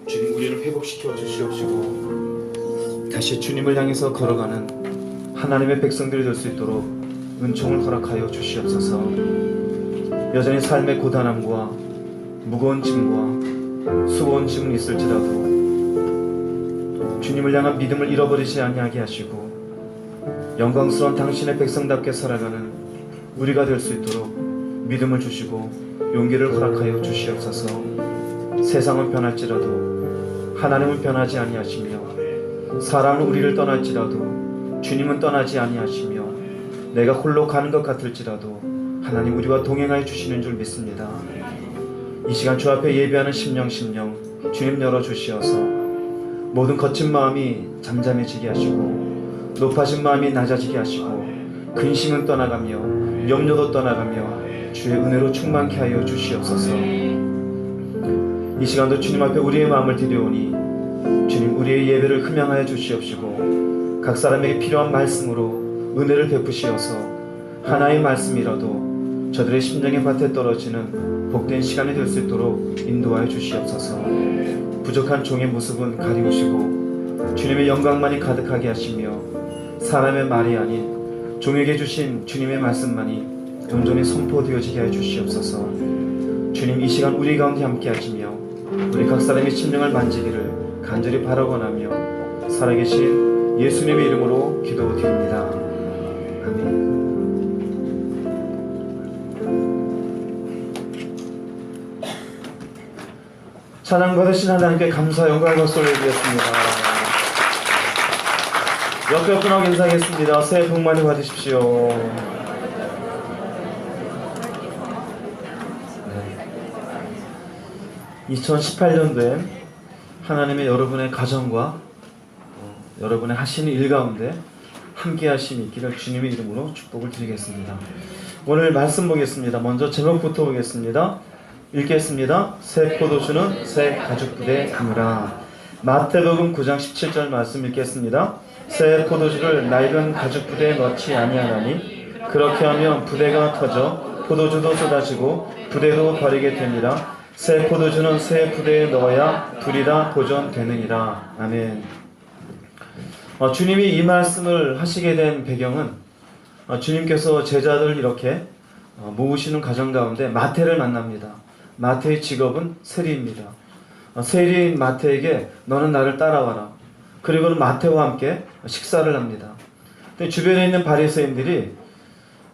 주님 우리를 회복시켜 주시옵시고 다시 주님을 향해서 걸어가는 하나님의 백성들이 될 수 있도록 은총을 허락하여 주시옵소서. 여전히 삶의 고단함과 무거운 짐과 수고한 짐은 있을지라도 주님을 향한 믿음을 잃어버리지 아니하게 하시고 영광스러운 당신의 백성답게 살아가는 우리가 될 수 있도록 믿음을 주시고 용기를 허락하여 주시옵소서. 세상은 변할지라도 하나님은 변하지 아니하시며 사람은 우리를 떠날지라도 주님은 떠나지 아니하시며 내가 홀로 가는 것 같을지라도 하나님 우리와 동행하여 주시는 줄 믿습니다. 이 시간 주 앞에 예배하는 심령 주님 열어주시어서 모든 거친 마음이 잠잠해지게 하시고 높아진 마음이 낮아지게 하시고 근심은 떠나가며 염려도 떠나가며 주의 은혜로 충만케 하여 주시옵소서. 이 시간도 주님 앞에 우리의 마음을 드려오니 주님 우리의 예배를 흠양하여 주시옵시고 각 사람에게 필요한 말씀으로 은혜를 베푸시어서 하나의 말씀이라도 저들의 심령의 밭에 떨어지는 복된 시간이 될 수 있도록 인도하여 주시옵소서. 부족한 종의 모습은 가리우시고 주님의 영광만이 가득하게 하시며 사람의 말이 아닌 종에게 주신 주님의 말씀만이 온전히 선포되어지게 하여 주시옵소서. 주님 이 시간 우리 가운데 함께 하시며 우리 각 사람의 심령을 만지기를 간절히 바라고나며 살아계신 예수님의 이름으로 기도드립니다. 아멘. 찬양 받으신 하나님께 감사 영광의 박수를 드리겠습니다. 옆에 분하고 인사하겠습니다. 새해 복 많이 받으십시오. 2018년도에 하나님의 여러분의 가정과 여러분의 하시는 일 가운데 함께 하심이 있기를 주님의 이름으로 축복을 드리겠습니다. 오늘 말씀 보겠습니다. 먼저 제목부터 보겠습니다. 읽겠습니다. 새 포도주는 새 가죽부대에 담으라. 마태복음 9장 17절 말씀 읽겠습니다. 새 포도주를 낡은 가죽부대에 넣지 아니하나니 그렇게 하면 부대가 터져 포도주도 쏟아지고 부대도 버리게 되니라. 새 포도주는 새 부대에 넣어야 둘이 다 보존되느니라. 아멘. 주님이 이 말씀을 하시게 된 배경은 주님께서 제자들 이렇게 모으시는 가정 가운데 마태를 만납니다. 마태의 직업은 세리입니다. 세리인 마태에게 너는 나를 따라와라. 그리고는 마태와 함께 식사를 합니다. 주변에 있는 바리새인들이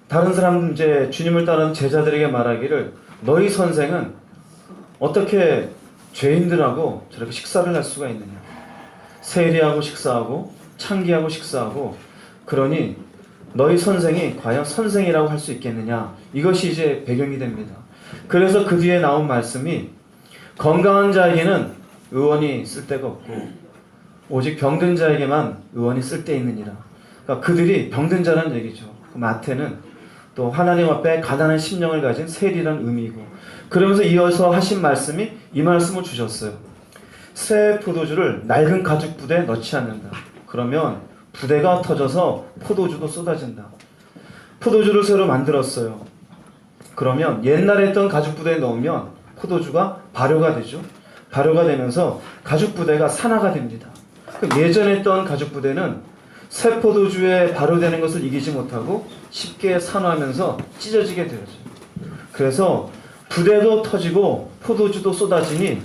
다른 사람 이제 주님을 따르는 제자들에게 말하기를 너희 선생은 어떻게 죄인들하고 저렇게 식사를 할 수가 있느냐. 세리하고 식사하고 창기하고 식사하고 그러니 너희 선생이 과연 선생이라고 할 수 있겠느냐. 이것이 이제 배경이 됩니다. 그래서 그 뒤에 나온 말씀이 건강한 자에게는 의원이 쓸데가 없고 오직 병든 자에게만 의원이 쓸데있느니라. 그러니까 그들이 병든 자라는 얘기죠. 마태는 또 하나님 앞에 가난한 심령을 가진 세리라는 의미이고 그러면서 이어서 하신 말씀이 이 말씀을 주셨어요. 새 포도주를 낡은 가죽 부대에 넣지 않는다. 그러면 부대가 터져서 포도주도 쏟아진다. 포도주를 새로 만들었어요. 그러면 옛날에 했던 가죽 부대에 넣으면 포도주가 발효가 되죠. 발효가 되면서 가죽 부대가 산화가 됩니다. 예전에 했던 가죽 부대는 새 포도주에 발효되는 것을 이기지 못하고 쉽게 산화하면서 찢어지게 되죠. 그래서 부대도 터지고 포도주도 쏟아지니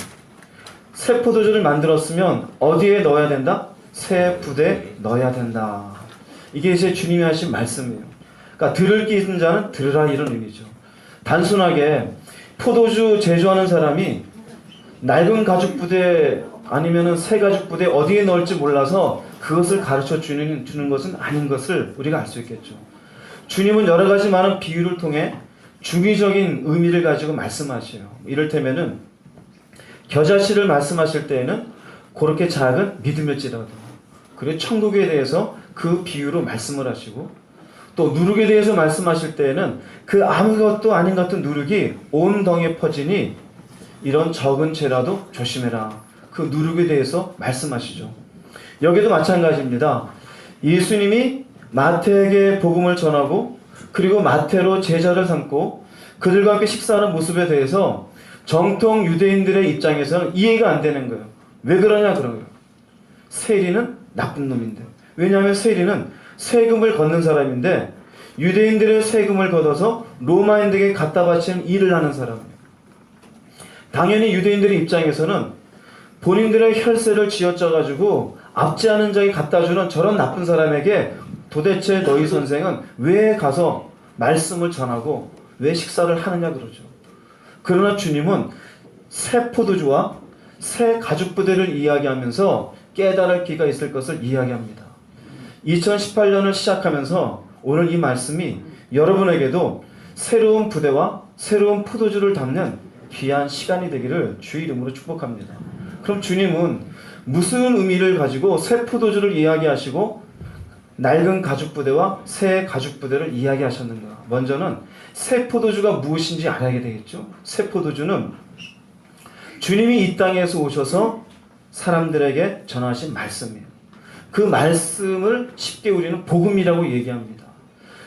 새 포도주를 만들었으면 어디에 넣어야 된다? 새 부대에 넣어야 된다. 이게 이제 주님이 하신 말씀이에요. 그러니까 들을 귀 있는 자는 들으라 이런 의미죠. 단순하게 포도주 제조하는 사람이 낡은 가죽 부대 아니면은 새 가죽 부대 어디에 넣을지 몰라서 그것을 가르쳐 주는 것은 아닌 것을 우리가 알 수 있겠죠. 주님은 여러 가지 많은 비유를 통해 중의적인 의미를 가지고 말씀하셔요. 이를테면은 겨자씨를 말씀하실 때에는 그렇게 작은 믿음일지라도 그리고 천국에 대해서 그 비유로 말씀을 하시고 또 누룩에 대해서 말씀하실 때에는 그 아무것도 아닌 같은 누룩이 온 덩이에 퍼지니 이런 적은 죄라도 조심해라. 그 누룩에 대해서 말씀하시죠. 여기도 마찬가지입니다. 예수님이 마태에게 복음을 전하고 그리고 마태로 제자를 삼고 그들과 함께 식사하는 모습에 대해서 정통 유대인들의 입장에서는 이해가 안 되는 거예요. 왜 그러냐 그런 거예요. 세리는 나쁜 놈인데. 왜냐하면 세리는 세금을 걷는 사람인데 유대인들의 세금을 걷어서 로마인들에게 갖다 바치는 일을 하는 사람이에요. 당연히 유대인들의 입장에서는 본인들의 혈세를 쥐어짜가지고 압지 않은 자에게 갖다주는 저런 나쁜 사람에게 도대체 너희 선생은 왜 가서 말씀을 전하고 왜 식사를 하느냐 그러죠. 그러나 주님은 새 포도주와 새 가죽 부대를 이야기하면서 깨달을 기가 있을 것을 이야기합니다. 2018년을 시작하면서 오늘 이 말씀이 여러분에게도 새로운 부대와 새로운 포도주를 담는 귀한 시간이 되기를 주의 이름으로 축복합니다. 그럼 주님은 무슨 의미를 가지고 새 포도주를 이야기하시고 낡은 가죽 부대와 새 가죽 부대를 이야기하셨는가? 먼저는 새 포도주가 무엇인지 알아야 되겠죠. 새 포도주는 주님이 이 땅에서 오셔서 사람들에게 전하신 말씀이에요. 그 말씀을 쉽게 우리는 복음이라고 얘기합니다.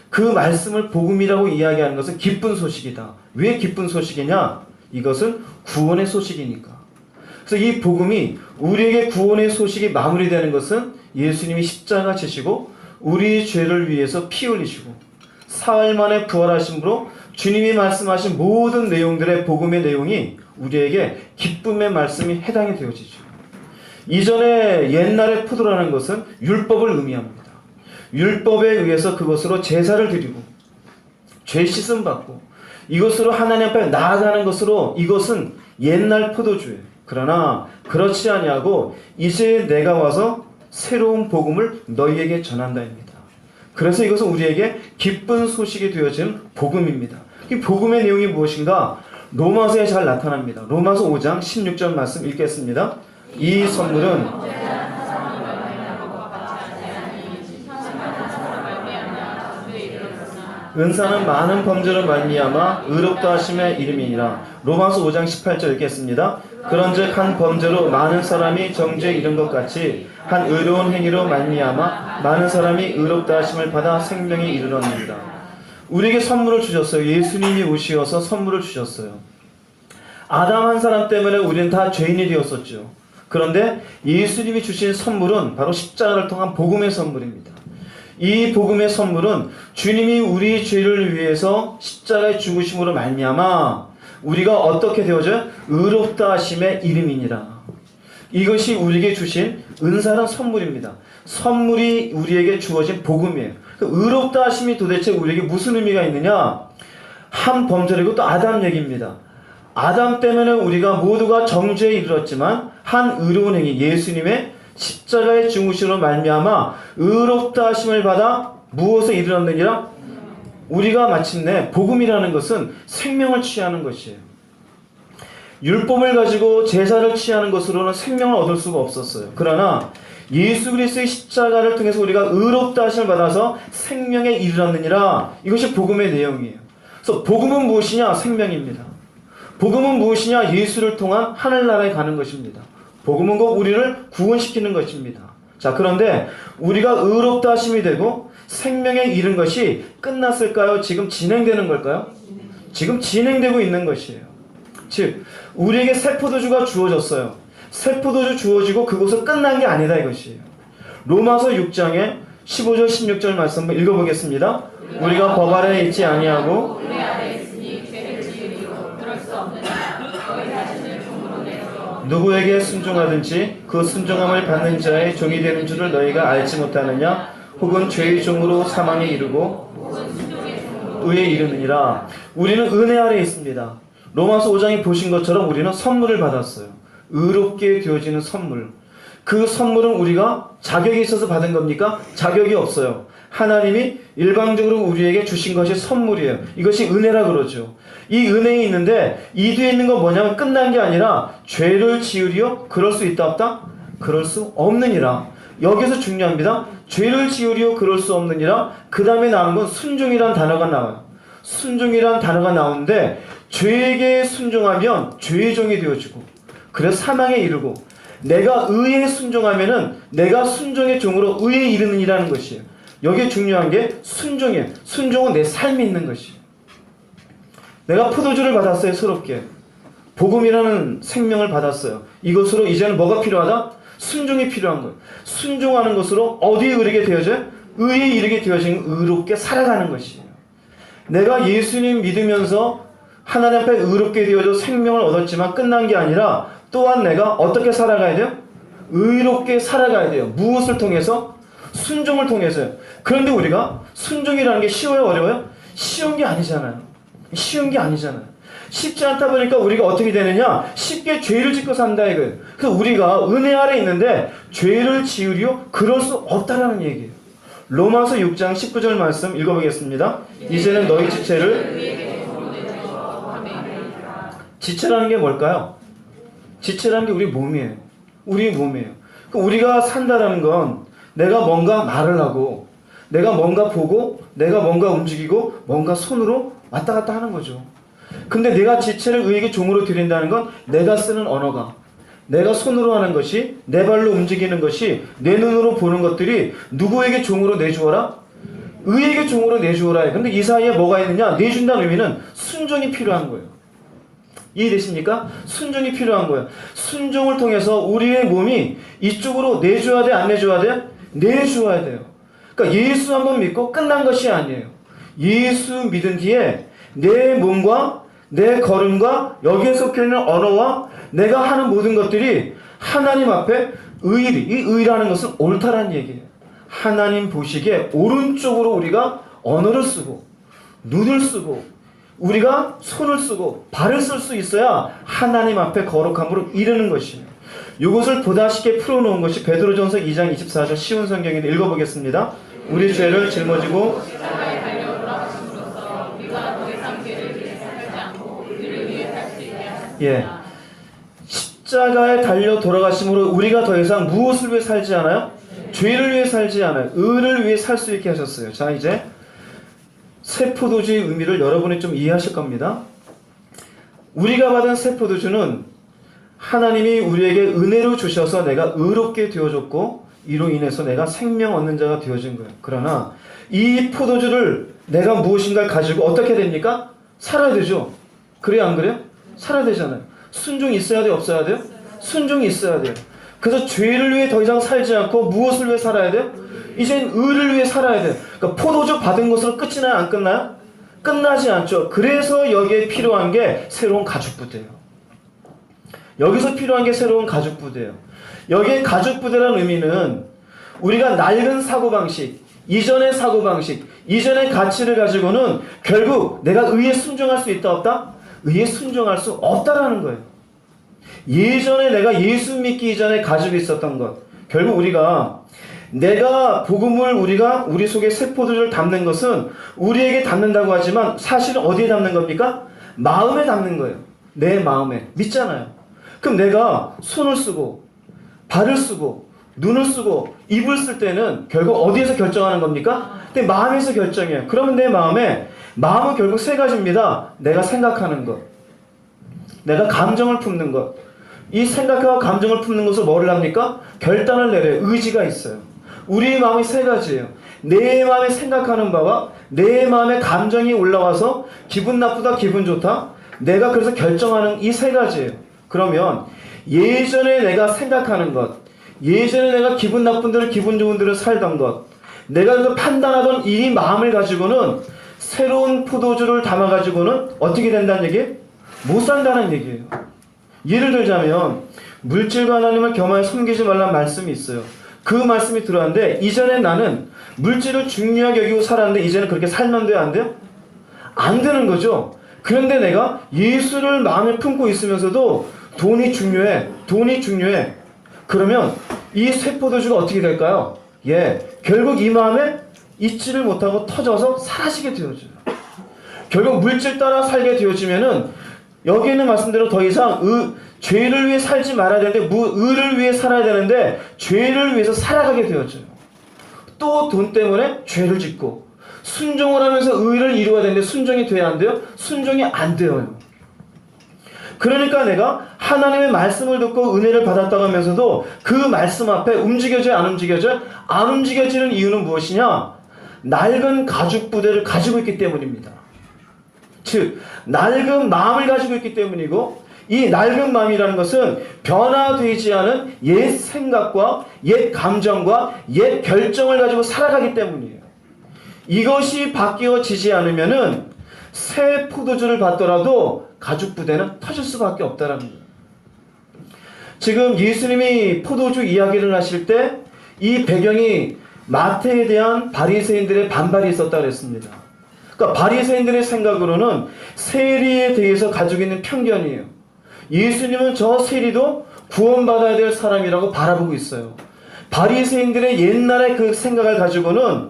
그 말씀을 복음이라고 이야기하는 것은 기쁜 소식이다. 왜 기쁜 소식이냐? 이것은 구원의 소식이니까. 그래서 이 복음이 우리에게 구원의 소식이 마무리되는 것은 예수님이 십자가 지시고 우리 죄를 위해서 피 흘리시고 사흘 만에 부활하심으로 주님이 말씀하신 모든 내용들의 복음의 내용이 우리에게 기쁨의 말씀이 해당이 되어지죠. 이전에 옛날의 포도라는 것은 율법을 의미합니다. 율법에 의해서 그것으로 제사를 드리고 죄 씻음 받고 이것으로 하나님 앞에 나아가는 것으로 이것은 옛날 포도주예요. 그러나 그렇지 아니하고 이제 내가 와서 새로운 복음을 너희에게 전한다입니다. 그래서 이것은 우리에게 기쁜 소식이 되어진 복음입니다. 이 복음의 내용이 무엇인가? 로마서에 잘 나타납니다. 로마서 5장 16절 말씀 읽겠습니다. 이 선물은 은사는 많은 범죄로 말미암아 의롭다 하심의 이름이니라. 로마서 5장 18절 읽겠습니다. 그런즉 한 범죄로 많은 사람이 정죄에 이른 것 같이 한 의로운 행위로 말미암아 많은 사람이 의롭다 하심을 받아 생명에 이르렀느니라. 우리에게 선물을 주셨어요. 예수님이 오시어서 선물을 주셨어요. 아담 한 사람 때문에 우리는 다 죄인이 되었었죠. 그런데 예수님이 주신 선물은 바로 십자가를 통한 복음의 선물입니다. 이 복음의 선물은 주님이 우리 죄를 위해서 십자가에 죽으심으로 말미암아 우리가 어떻게 되어져요? 의롭다 하심의 이름이니라. 이것이 우리에게 주신 은사란 선물입니다. 선물이 우리에게 주어진 복음이에요. 의롭다 하심이 도대체 우리에게 무슨 의미가 있느냐? 한 범죄이고 또 아담 얘기입니다. 아담 때문에 우리가 모두가 정죄에 이르렀지만 한 의로운 행위 예수님의 십자가의 죽으심으로 말미암아 의롭다 하심을 받아 무엇에 이르렀느니라? 우리가 마침내 복음이라는 것은 생명을 취하는 것이에요. 율법을 가지고 제사를 취하는 것으로는 생명을 얻을 수가 없었어요. 그러나 예수 그리스도의 십자가를 통해서 우리가 의롭다 하심을 받아서 생명에 이르렀느니라. 이것이 복음의 내용이에요. 그래서 복음은 무엇이냐? 생명입니다. 복음은 무엇이냐? 예수를 통한 하늘나라에 가는 것입니다. 복음은 곧 우리를 구원시키는 것입니다. 자, 그런데 우리가 의롭다 하심이 되고 생명에 이른 것이 끝났을까요? 지금 진행되는 걸까요? 지금 진행되고 있는 것이에요. 즉, 우리에게 새 포도주가 주어졌어요. 새 포도주 주어지고 그것은 끝난 게 아니다 이것이에요. 로마서 6장에 15절 16절 말씀 한번 읽어보겠습니다. 우리가 법 아래에 있지 아니하고 누구에게 순종하든지 그 순종함을 받는 자의 종이 되는 줄을 너희가 알지 못하느냐? 혹은 죄의 종으로 사망에 이르고 의에 이르느니라. 우리는 은혜 아래에 있습니다. 로마서 5장에 보신 것처럼 우리는 선물을 받았어요. 의롭게 되어지는 선물. 그 선물은 우리가 자격이 있어서 받은 겁니까? 자격이 없어요. 하나님이 일방적으로 우리에게 주신 것이 선물이에요. 이것이 은혜라 그러죠. 이 은혜가 있는데 이 뒤에 있는 건 뭐냐면 끝난 게 아니라 죄를 지으리요? 그럴 수 있다 없다? 그럴 수 없느니라. 여기서 중요합니다. 죄를 지으리요? 그럴 수 없느니라. 그 다음에 나오는 건 순종이란 단어가 나와요. 순종이란 단어가 나오는데 죄에게 순종하면 죄의 종이 되어지고 그래서 사망에 이르고 내가 의에 순종하면은 내가 순종의 종으로 의에 이르느니라는 것이에요. 여기에 중요한 게 순종이에요. 순종은 내 삶에 있는 것이에요. 내가 포도주를 받았어요. 새롭게. 복음이라는 생명을 받았어요. 이것으로 이제는 뭐가 필요하다? 순종이 필요한 거예요. 순종하는 것으로 어디에 이르게 되어져요? 의에 이르게 되어진 의롭게 살아가는 것이에요. 내가 예수님 믿으면서 하나님 앞에 의롭게 되어져 생명을 얻었지만 끝난 게 아니라 또한 내가 어떻게 살아가야 돼요? 의롭게 살아가야 돼요. 무엇을 통해서? 순종을 통해서요. 그런데 우리가 순종이라는 게 쉬워요? 어려워요? 쉬운 게 아니잖아요. 쉬운 게 아니잖아요. 쉽지 않다 보니까 우리가 어떻게 되느냐? 쉽게 죄를 짓고 산다 이거예요. 그래서 우리가 은혜 아래 있는데 죄를 지으려 그럴 수 없다라는 얘기예요. 로마서 6장 19절 말씀 읽어보겠습니다. 이제는 너희 지체라는 게 뭘까요? 지체라는 게 우리 몸이에요. 우리 몸이에요. 우리가 산다라는 건 내가 뭔가 말을 하고 내가 뭔가 보고 내가 뭔가 움직이고 뭔가 손으로 왔다 갔다 하는 거죠. 근데 내가 지체를 의에게 종으로 드린다는 건 내가 쓰는 언어가, 내가 손으로 하는 것이, 내 발로 움직이는 것이, 내 눈으로 보는 것들이 누구에게 종으로 내주어라? 의에게 종으로 내주어라. 근데 이 사이에 뭐가 있느냐? 내준다는 의미는 순종이 필요한 거예요. 이해되십니까? 순종이 필요한 거예요. 순종을 통해서 우리의 몸이 이쪽으로 내줘야 돼? 안 내줘야 돼? 내줘야 돼요. 그러니까 예수 한번 믿고 끝난 것이 아니에요. 예수 믿은 뒤에 내 몸과 내 걸음과 여기에 섞여있는 언어와 내가 하는 모든 것들이 하나님 앞에 의리, 이 의라는 것은 옳다라는 얘기예요. 하나님 보시기에 오른쪽으로 우리가 언어를 쓰고 눈을 쓰고 우리가 손을 쓰고 발을 쓸 수 있어야 하나님 앞에 거룩함으로 이르는 것이에요. 이것을 보다 쉽게 풀어놓은 것이 베드로전서 2장 24절 쉬운 성경인데 읽어보겠습니다. 우리 죄를 짊어지고 십자가에 달려 돌아가심으로 우리가 더 이상 무엇을 위해 살지 않아요? 죄를 위해 살지 않아요. 의를 위해 살 수 있게 하셨어요. 자, 이제 새 포도주의 의미를 여러분이 좀 이해하실 겁니다. 우리가 받은 새 포도주는 하나님이 우리에게 은혜로 주셔서 내가 의롭게 되어졌고 이로 인해서 내가 생명 얻는 자가 되어진 거예요. 그러나 이 포도주를 내가 무엇인가를 가지고 어떻게 됩니까? 살아야 되죠. 그래요, 안 그래요? 살아야 되잖아요. 순종이 있어야 돼요, 없어야 돼요? 순종이 있어야 돼요. 그래서 죄를 위해 더 이상 살지 않고 무엇을 위해 살아야 돼요? 이젠 의를 위해 살아야 돼요. 그러니까 포도주 받은 것으로 끝이 나요, 안 끝나요? 끝나지 않죠. 그래서 여기에 필요한 게 새로운 가죽부대예요. 여기서 필요한 게 새로운 가죽부대예요. 여기에 가죽부대라는 의미는 우리가 낡은 사고방식, 이전의 사고방식, 이전의 가치를 가지고는 결국 내가 의에 순종할 수 있다 없다? 의에 순종할 수 없다라는 거예요. 예전에 내가 예수 믿기 이전에 가지고 있었던 것, 결국 우리가 내가 복음을 우리 속에 새 포도주를 담는 것은 우리에게 담는다고 하지만 사실은 어디에 담는 겁니까? 마음에 담는 거예요. 내 마음에. 믿잖아요. 그럼 내가 손을 쓰고 발을 쓰고 눈을 쓰고 입을 쓸 때는 결국 어디에서 결정하는 겁니까? 내 마음에서 결정해요. 그러면 내 마음은 결국 세 가지입니다. 내가 생각하는 것, 내가 감정을 품는 것. 이 생각과 감정을 품는 것을 뭐를 합니까? 결단을 내려요. 의지가 있어요. 우리의 마음이 세 가지예요. 내 마음에 생각하는 바와 내 마음에 감정이 올라와서 기분 나쁘다, 기분 좋다. 내가 그래서 결정하는 이 세 가지예요. 그러면 예전에 내가 생각하는 것, 예전에 내가 기분 나쁜 대로 기분 좋은 대로 살던 것, 내가 그 판단하던 이 마음을 가지고는 새로운 포도주를 담아가지고는 어떻게 된다는 얘기예요? 못 산다는 얘기예요. 예를 들자면 물질과 하나님을 겸하여 섬기지 말라는 말씀이 있어요. 그 말씀이 들어왔는데 이전에 나는 물질을 중요하게 여기고 살았는데 이제는 그렇게 살면 돼요? 안 돼요? 안 되는 거죠. 그런데 내가 예수를 마음에 품고 있으면서도 돈이 중요해. 그러면 이 새 포도주가 어떻게 될까요? 결국 이 마음에 잊지를 못하고 터져서 사라지게 되어져요. 결국 물질 따라 살게 되어지면은 여기 있는 말씀대로 더 이상 죄를 위해 살지 말아야 되는데 의를 위해 살아야 되는데 죄를 위해서 살아가게 되어져요. 또 돈 때문에 죄를 짓고 순종을 하면서 의를 이루어야 되는데 순종이 돼야 안 돼요? 순종이 안 돼요. 그러니까 내가 하나님의 말씀을 듣고 은혜를 받았다고 하면서도 그 말씀 앞에 움직여져요? 안 움직여져요? 안 움직여지는 이유는 무엇이냐? 낡은 가죽 부대를 가지고 있기 때문입니다. 즉 낡은 마음을 가지고 있기 때문이고 이 낡은 마음이라는 것은 변화되지 않은 옛 생각과 옛 감정과 옛 결정을 가지고 살아가기 때문이에요. 이것이 바뀌어지지 않으면은 새 포도주를 받더라도 가죽 부대는 터질 수밖에 없다라는 거예요. 지금 예수님이 포도주 이야기를 하실 때 이 배경이 마태에 대한 바리새인들의 반발이 있었다 그랬습니다. 그러니까 바리새인들의 생각으로는 세리에 대해서 가지고 있는 편견이에요. 예수님은 저 세리도 구원받아야 될 사람이라고 바라보고 있어요. 바리새인들의 옛날의 그 생각을 가지고는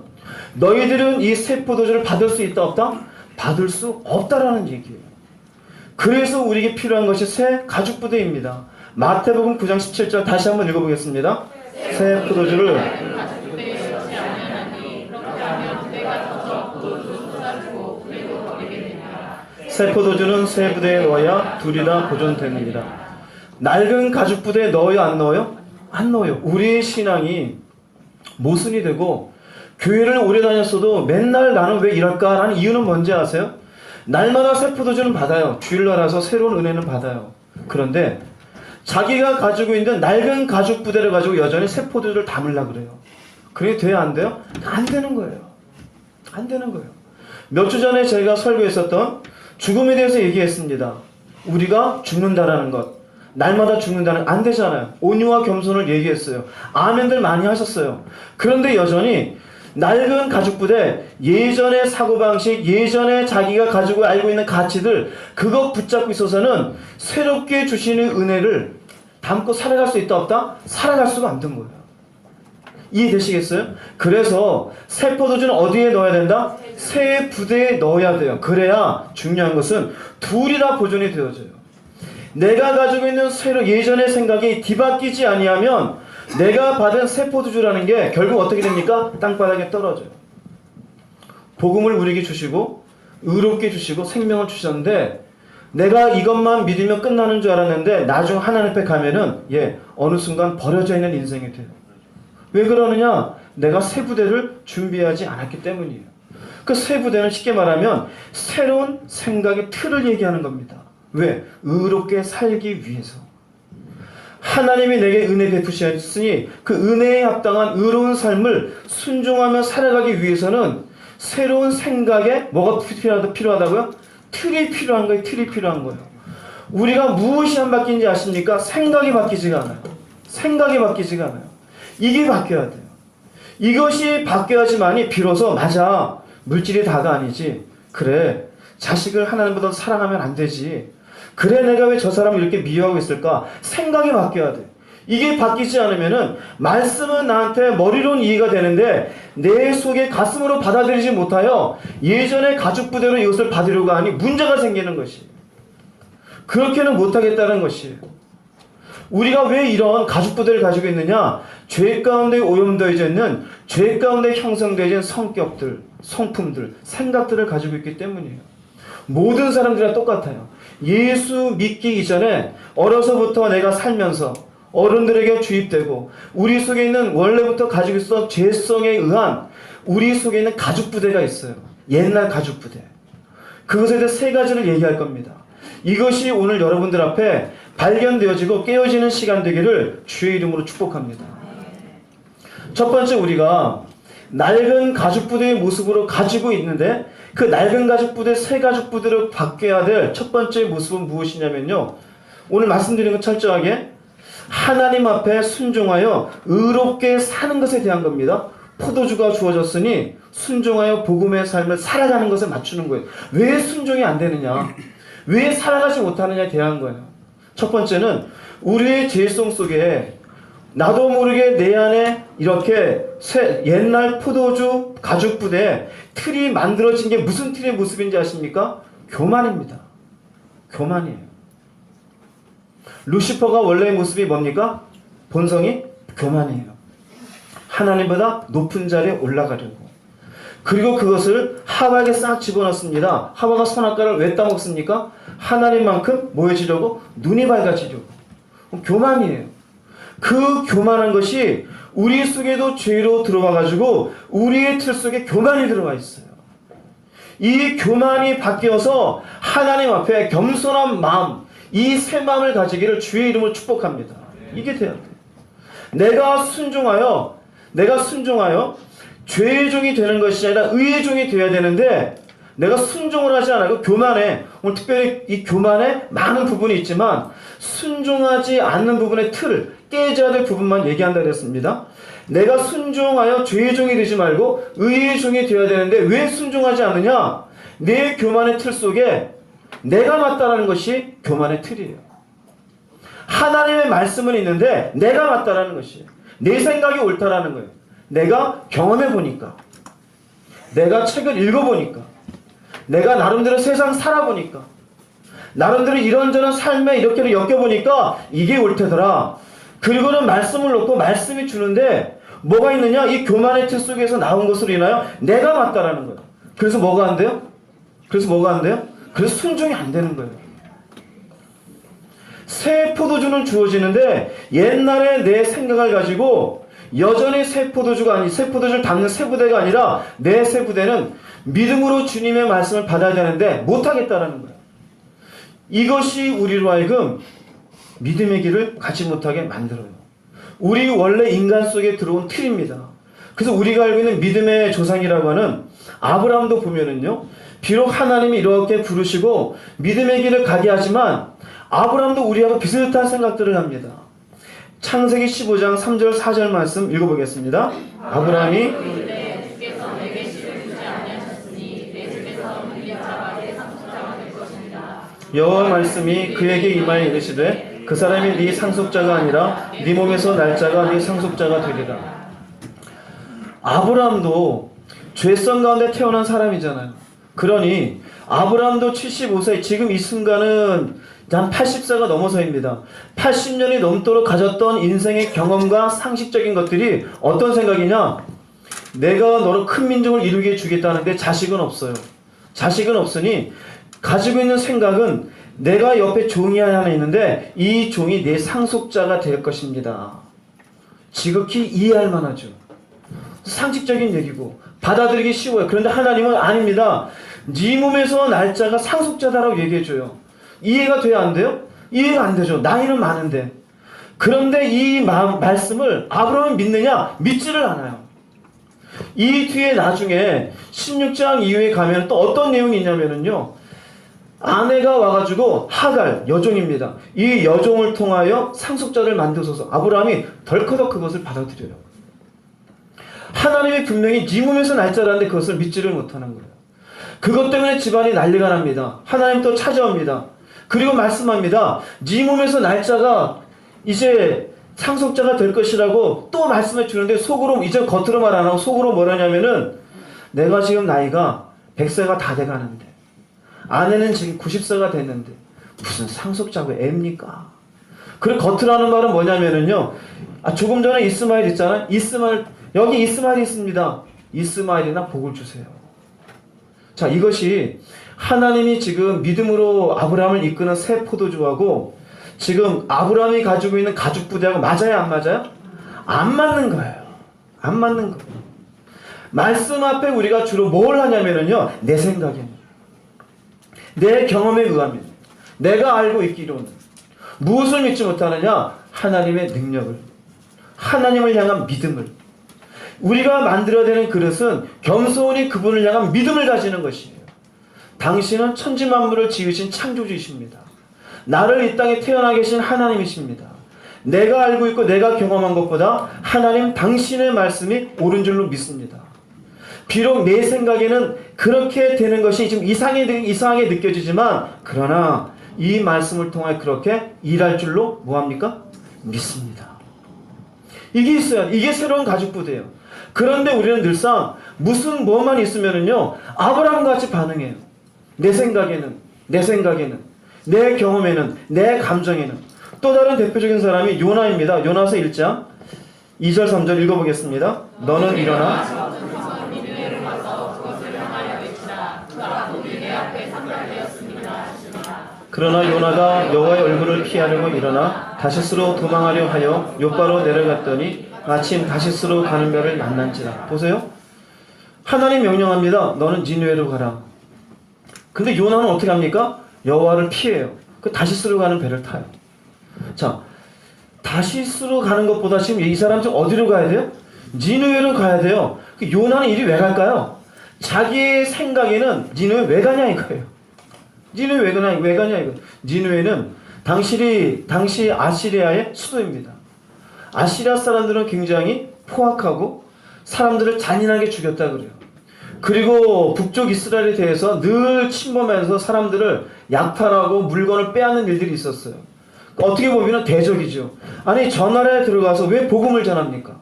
너희들은 이 새 포도주를 받을 수 있다 없다? 받을 수 없다라는 얘기예요. 그래서 우리에게 필요한 것이 새 가죽 부대입니다. 마태복음 9장 17절 다시 한번 읽어보겠습니다. 새 포도주를 새 포도주는 새 부대에 넣어야 둘이 다 보존됩니다. 낡은 가죽 부대에 넣어요, 안 넣어요? 안 넣어요. 우리의 신앙이 모순이 되고 교회를 오래 다녔어도 맨날 나는 왜 이럴까라는 이유는 뭔지 아세요? 날마다 새 포도주는 받아요. 주일날라서 새로운 은혜는 받아요. 그런데 자기가 가지고 있는 낡은 가죽 부대를 가지고 여전히 새 포도주를 담으려고 그래요. 그게 돼야 안 돼요? 안 되는 거예요. 안 되는 거예요. 몇 주 전에 저희가 설교했었던 죽음에 대해서 얘기했습니다. 우리가 죽는다라는 것, 날마다 죽는다는 안 되잖아요. 온유와 겸손을 얘기했어요. 아멘들 많이 하셨어요. 그런데 여전히 낡은 가죽 부대, 예전의 사고방식, 예전에 자기가 가지고 알고 있는 가치들, 그거 붙잡고 있어서는 새롭게 주시는 은혜를 담고 살아갈 수 있다 없다? 살아갈 수가 없는 거예요. 이해되시겠어요? 그래서 새 포도주는 어디에 넣어야 된다? 새 부대에 넣어야 돼요. 그래야 중요한 것은 둘이 다 보존이 되어져요. 내가 가지고 있는 새로 예전의 생각이 뒤바뀌지 아니하면 내가 받은 새 포도주라는 게 결국 어떻게 됩니까? 땅바닥에 떨어져요. 복음을 우리에게 주시고 의롭게 주시고 생명을 주셨는데 내가 이것만 믿으면 끝나는 줄 알았는데 나중 하나님 앞에 가면은 어느 순간 버려져 있는 인생이 돼요. 왜 그러느냐? 내가 새 부대를 준비하지 않았기 때문이에요. 그 새 부대는 쉽게 말하면 새로운 생각의 틀을 얘기하는 겁니다. 왜? 의롭게 살기 위해서. 하나님이 내게 은혜 베푸셨으니 그 은혜에 합당한 의로운 삶을 순종하며 살아가기 위해서는 새로운 생각에 뭐가 필요하다고요? 틀이 필요한 거예요. 틀이 필요한 거예요. 우리가 무엇이 안 바뀌는지 아십니까? 생각이 바뀌지가 않아요. 생각이 바뀌지가 않아요. 이게 바뀌어야 돼요. 이것이 바뀌어야지만이 비로소 맞아. 물질이 다가 아니지. 그래. 자식을 하나님보다 사랑하면 안 되지. 그래 내가 왜 저 사람을 이렇게 미워하고 있을까? 생각이 바뀌어야 돼. 이게 바뀌지 않으면은 말씀은 나한테 머리로는 이해가 되는데 내 속에 가슴으로 받아들이지 못하여 예전의 가죽 부대로 이것을 받으려고 하니 문제가 생기는 것이. 그렇게는 못하겠다는 것이에요. 우리가 왜 이런 가죽 부대를 가지고 있느냐? 죄 가운데 오염되어져 있는 죄 가운데 형성되어진 성격들, 성품들, 생각들을 가지고 있기 때문이에요. 모든 사람들이랑 똑같아요. 예수 믿기 이전에 어려서부터 내가 살면서 어른들에게 주입되고 우리 속에 있는 원래부터 가지고 있었던 죄성에 의한 우리 속에 있는 가죽 부대가 있어요. 옛날 가죽 부대. 그것에 대해 세 가지를 얘기할 겁니다. 이것이 오늘 여러분들 앞에 발견되어지고 깨어지는 시간 되기를 주의 이름으로 축복합니다. 첫 번째, 우리가 낡은 가죽 부대의 모습으로 가지고 있는데 그 낡은 가죽 부대, 새 가죽 부대로 바뀌어야 될 첫 번째 모습은 무엇이냐면요, 오늘 말씀드린 것 철저하게 하나님 앞에 순종하여 의롭게 사는 것에 대한 겁니다. 포도주가 주어졌으니 순종하여 복음의 삶을 살아가는 것에 맞추는 거예요. 왜 순종이 안 되느냐, 왜 살아가지 못하느냐에 대한 거예요. 첫 번째는 우리의 죄성 속에 나도 모르게 내 안에 이렇게 옛날 포도주 가죽 부대에 틀이 만들어진 게 무슨 틀의 모습인지 아십니까? 교만입니다. 교만이에요. 루시퍼가 원래의 모습이 뭡니까? 본성이 교만이에요. 하나님보다 높은 자리에 올라가려고. 그리고 그것을 하와에게 싹 집어넣습니다. 하와가 선악과를 왜 따먹습니까? 하나님만큼 뭐해지려고? 눈이 밝아지려고. 교만이에요. 그 교만한 것이 우리 속에도 죄로 들어와가지고 우리의 틀 속에 교만이 들어와 있어요. 이 교만이 바뀌어서 하나님 앞에 겸손한 마음, 이 새 마음을 가지기를 주의 이름으로 축복합니다. 이게 돼야 돼. 내가 순종하여 죄의 종이 되는 것이 아니라 의의 종이 되어야 되는데 내가 순종을 하지 않고 교만해. 오늘 특별히 이 교만에 많은 부분이 있지만 순종하지 않는 부분의 틀을 깨져야 될 부분만 얘기한다 그랬습니다. 내가 순종하여 죄의 종이 되지 말고 의의 종이 되어야 되는데 왜 순종하지 않느냐? 내 교만의 틀 속에 내가 맞다라는 것이 교만의 틀이에요. 하나님의 말씀은 있는데 내가 맞다라는 것이에요. 내 생각이 옳다라는 거예요. 내가 경험해 보니까, 내가 책을 읽어보니까, 내가 나름대로 세상 살아보니까, 나름대로 이런저런 삶에 이렇게 엮여보니까 이게 옳대더라. 그리고는 말씀을 놓고 말씀이 주는데 뭐가 있느냐? 이 교만의 틀 속에서 나온 것으로 인하여 내가 맞다라는 거예요. 그래서 뭐가 안 돼요? 그래서 순종이 안 되는 거예요. 새 포도주는 주어지는데 옛날에 내 생각을 가지고 여전히 새 포도주를 담는 새 부대가 아니라 내 새 부대는 믿음으로 주님의 말씀을 받아야 되는데 못하겠다라는 거예요. 이것이 우리로 하여금 믿음의 길을 가지 못하게 만들어요. 우리 원래 인간 속에 들어온 틀입니다. 그래서 우리가 알고 있는 믿음의 조상이라고 하는 아브라함도 보면은요, 비록 하나님이 이렇게 부르시고 믿음의 길을 가게 하지만 아브라함도 우리하고 비슷한 생각들을 합니다. 창세기 15장 3절 4절 말씀 읽어보겠습니다. 아브라함이 여호와 말씀이 그에게 임하여 이르시되 그 사람이 네 상속자가 아니라 네 몸에서 날 자가 네 상속자가 되리라. 아브라함도 죄성 가운데 태어난 사람이잖아요. 그러니 아브라함도 75세, 지금 이 순간은 한 80세가 넘어서입니다. 80년이 넘도록 가졌던 인생의 경험과 상식적인 것들이 어떤 생각이냐? 내가 너로 큰 민족을 이루게 해주겠다는데 자식은 없어요. 자식은 없으니 가지고 있는 생각은 내가 옆에 종이 하나 있는데 이 종이 내 상속자가 될 것입니다. 지극히 이해할 만하죠. 상식적인 얘기고 받아들이기 쉬워요. 그런데 하나님은 아닙니다. 네 몸에서 날짜가 상속자다라고 얘기해줘요. 이해가 돼야 안 돼요? 이해가 안 되죠. 나이는 많은데. 그런데 이 말씀을 아브라함이 믿느냐? 믿지를 않아요. 이 뒤에 나중에 16장 이후에 가면 또 어떤 내용이 있냐면요, 아내가 와가지고 하갈, 여종입니다. 이 여종을 통하여 상속자를 만드소서. 아브라함이 덜커덕 그것을 받아들여요. 하나님이 분명히 네 몸에서 날짜라는데 그것을 믿지를 못하는 거예요. 그것 때문에 집안이 난리가 납니다. 하나님 또 찾아옵니다. 그리고 말씀합니다. 네 몸에서 날짜가 이제 상속자가 될 것이라고 또 말씀해 주는데 속으로, 이제 겉으로 말 안 하고 속으로 뭐라냐면은 내가 지금 나이가 100세가 다 돼가는데 아내는 지금 90세가 됐는데 무슨 상속자고 애입니까? 그리고 겉으로 하는 말은 뭐냐면은요, 조금 전에 이스마엘 있잖아요. 여기 이스마엘이 있습니다. 이스마엘이나 복을 주세요. 자, 이것이 하나님이 지금 믿음으로 아브라함을 이끄는 새 포도주하고 지금 아브라함이 가지고 있는 가죽 부대하고 맞아요, 안 맞아요? 안 맞는 거예요. 안 맞는 거예요. 말씀 앞에 우리가 주로 뭘 하냐면은요, 내 생각에는, 내 경험에 의하면, 내가 알고 있기로는 무엇을 믿지 못하느냐? 하나님의 능력을, 하나님을 향한 믿음을. 우리가 만들어야 되는 그릇은 겸손히 그분을 향한 믿음을 가지는 것이에요. 당신은 천지만물을 지으신 창조주이십니다. 나를 이 땅에 태어나 계신 하나님이십니다. 내가 알고 있고 내가 경험한 것보다 하나님 당신의 말씀이 옳은 줄로 믿습니다. 비록 내 생각에는 그렇게 되는 것이 지금 이상하게 느껴지지만, 그러나 이 말씀을 통해 그렇게 일할 줄로 뭐합니까? 믿습니다. 이게 있어야, 이게 새로운 가죽부대예요. 그런데 우리는 늘상 무슨 뭐만 있으면은요, 아브라함 같이 반응해요. 내 생각에는, 내 경험에는, 내 감정에는. 또 다른 대표적인 사람이 요나입니다. 요나서 1장 2절 3절 읽어보겠습니다. 너는 일어나 그러나 요나가 여호와의 얼굴을 피하려고 일어나 다시스로 도망하려 하여 요바로 내려갔더니 마침 다시스로 가는 배를 만난지라. 보세요. 하나님 명령합니다. 너는 니느웨로 가라. 근데 요나는 어떻게 합니까? 여호와를 피해요. 그 다시스로 가는 배를 타요. 자, 다시스로 가는 것보다 지금 이 사람 좀 어디로 가야 돼요? 니느웨로 가야 돼요. 그 요나는 이리 왜 갈까요? 자기의 생각에는 니느웨 왜 가냐 이거예요. 니느웨 왜 가냐 이거. 니느웨는 당시 아시리아의 수도입니다. 아시리아 사람들은 굉장히 포악하고 사람들을 잔인하게 죽였다 그래요. 그리고 북쪽 이스라엘에 대해서 늘 침범하면서 사람들을 약탈하고 물건을 빼앗는 일들이 있었어요. 어떻게 보면 대적이죠. 아니 저 나라에 들어가서 왜 복음을 전합니까?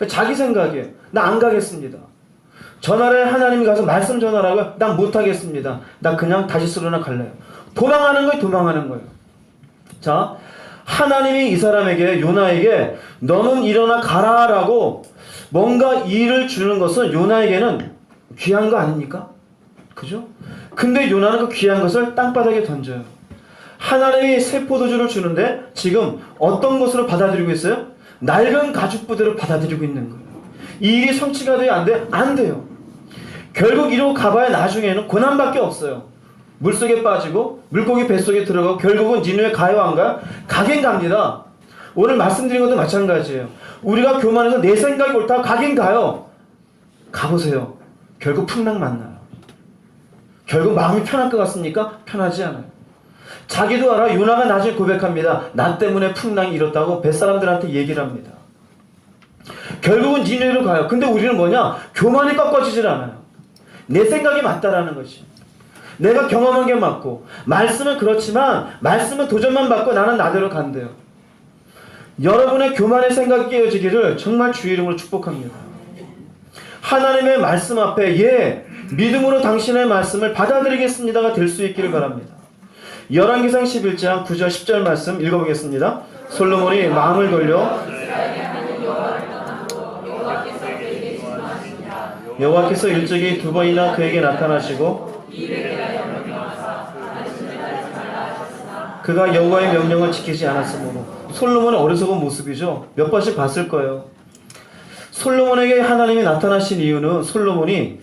자기 생각이에요. 나 안 가겠습니다. 저 나라에 하나님이 가서 말씀 전하라고요? 난 못하겠습니다. 나 그냥 다시스로나 갈래요. 도망하는 거예요. 자, 하나님이 이 사람에게 요나에게 너는 일어나 가라라고 뭔가 일을 주는 것은 요나에게는 귀한 거 아닙니까? 그죠? 근데 요나는 그 귀한 것을 땅바닥에 던져요. 하나님이 새 포도주를 주는데 지금 어떤 것으로 받아들이고 있어요? 낡은 가죽부대로 받아들이고 있는 거예요. 이 일이 성취가 돼야 안 돼요? 안 돼요. 결국 이러고 가봐야 나중에는 고난밖에 없어요. 물속에 빠지고 물고기 뱃속에 들어가고 결국은 니느웨 가요 안 가요? 가긴 갑니다. 오늘 말씀드린 것도 마찬가지예요. 우리가 교만해서 내 생각이 옳다고 가긴 가요. 가보세요. 결국 풍랑 만나요. 결국 마음이 편할 것 같습니까? 편하지 않아요. 자기도 알아. 요나가 나중에 고백합니다. 나 때문에 풍랑이 일었다고 뱃사람들한테 얘기를 합니다. 결국은 니느웨로 가요. 근데 우리는 뭐냐? 교만이 꺾어지질 않아요. 내 생각이 맞다라는 것이. 내가 경험한 게 맞고 말씀은 그렇지만 말씀은 도전만 받고 나는 나대로 간대요. 여러분의 교만의 생각이 깨어지기를 정말 주의 이름으로 축복합니다. 하나님의 말씀 앞에 예 믿음으로 당신의 말씀을 받아들이겠습니다가 될 수 있기를 바랍니다. 열왕기상 11장 9절 10절 말씀 읽어보겠습니다. 솔로몬이 마음을 돌려 여호와께서 일찍이 두 번이나 그에게 나타나시고 그가 여호와의 명령을 지키지 않았으므로. 솔로몬의 어리석은 모습이죠. 몇 번씩 봤을 거예요. 솔로몬에게 하나님이 나타나신 이유는 솔로몬이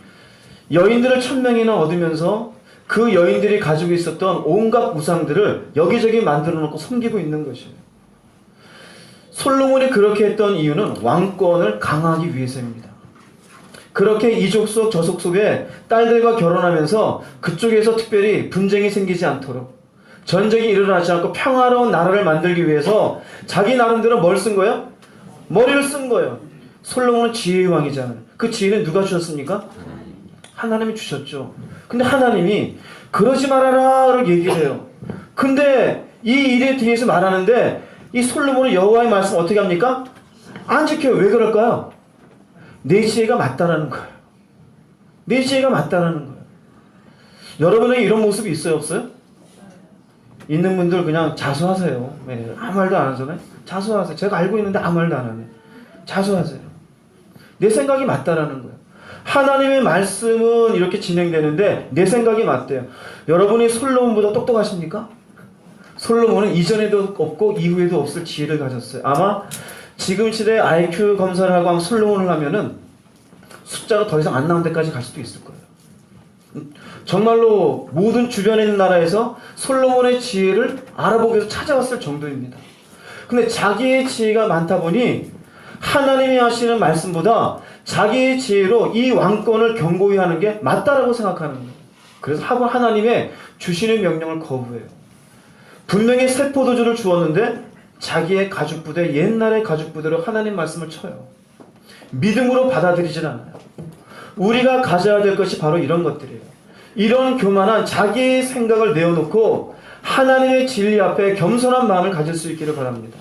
여인들을 1000명이나 얻으면서 그 여인들이 가지고 있었던 온갖 우상들을 여기저기 만들어 놓고 섬기고 있는 것이에요. 솔로몬이 그렇게 했던 이유는 왕권을 강화하기 위해서입니다. 그렇게 이족 속 저속 속에 딸들과 결혼하면서 그쪽에서 특별히 분쟁이 생기지 않도록 전쟁이 일어나지 않고 평화로운 나라를 만들기 위해서 자기 나름대로 뭘 쓴 거예요? 머리를 쓴 거예요. 솔로몬은 지혜의 왕이잖아요. 그 지혜는 누가 주셨습니까? 하나님이 주셨죠. 근데 하나님이 그러지 말아라 얘기를 해요. 근데 이 일에 대해서 말하는데 이 솔로몬은 여호와의 말씀 어떻게 합니까? 안 지켜요. 왜 그럴까요? 내 지혜가 맞다라는 거예요. 내 지혜가 맞다라는 거예요. 여러분에게 이런 모습이 있어요? 없어요? 있는 분들 그냥 자수하세요. 네, 아무 말도 안 하잖아요. 자수하세요. 제가 알고 있는데 아무 말도 안 하네. 자수하세요. 내 생각이 맞다라는 거예요. 하나님의 말씀은 이렇게 진행되는데 내 생각이 맞대요. 여러분이 솔로몬보다 똑똑하십니까? 솔로몬은 이전에도 없고 이후에도 없을 지혜를 가졌어요. 아마 지금 시대에 IQ 검사를 하고 솔로몬을 하면은 숫자가 더 이상 안 나온 데까지 갈 수도 있을 거예요. 정말로 모든 주변에 있는 나라에서 솔로몬의 지혜를 알아보기 위해서 찾아왔을 정도입니다. 근데 자기의 지혜가 많다 보니 하나님이 하시는 말씀보다 자기의 지혜로 이 왕권을 견고히 하는 게 맞다라고 생각하는 거예요. 그래서 하나님의 주시는 명령을 거부해요. 분명히 새 포도주를 주었는데 자기의 가죽부대, 옛날의 가죽부대로 하나님 말씀을 쳐요. 믿음으로 받아들이질 않아요. 우리가 가져야 될 것이 바로 이런 것들이에요. 이런 교만한 자기의 생각을 내어놓고 하나님의 진리 앞에 겸손한 마음을 가질 수 있기를 바랍니다.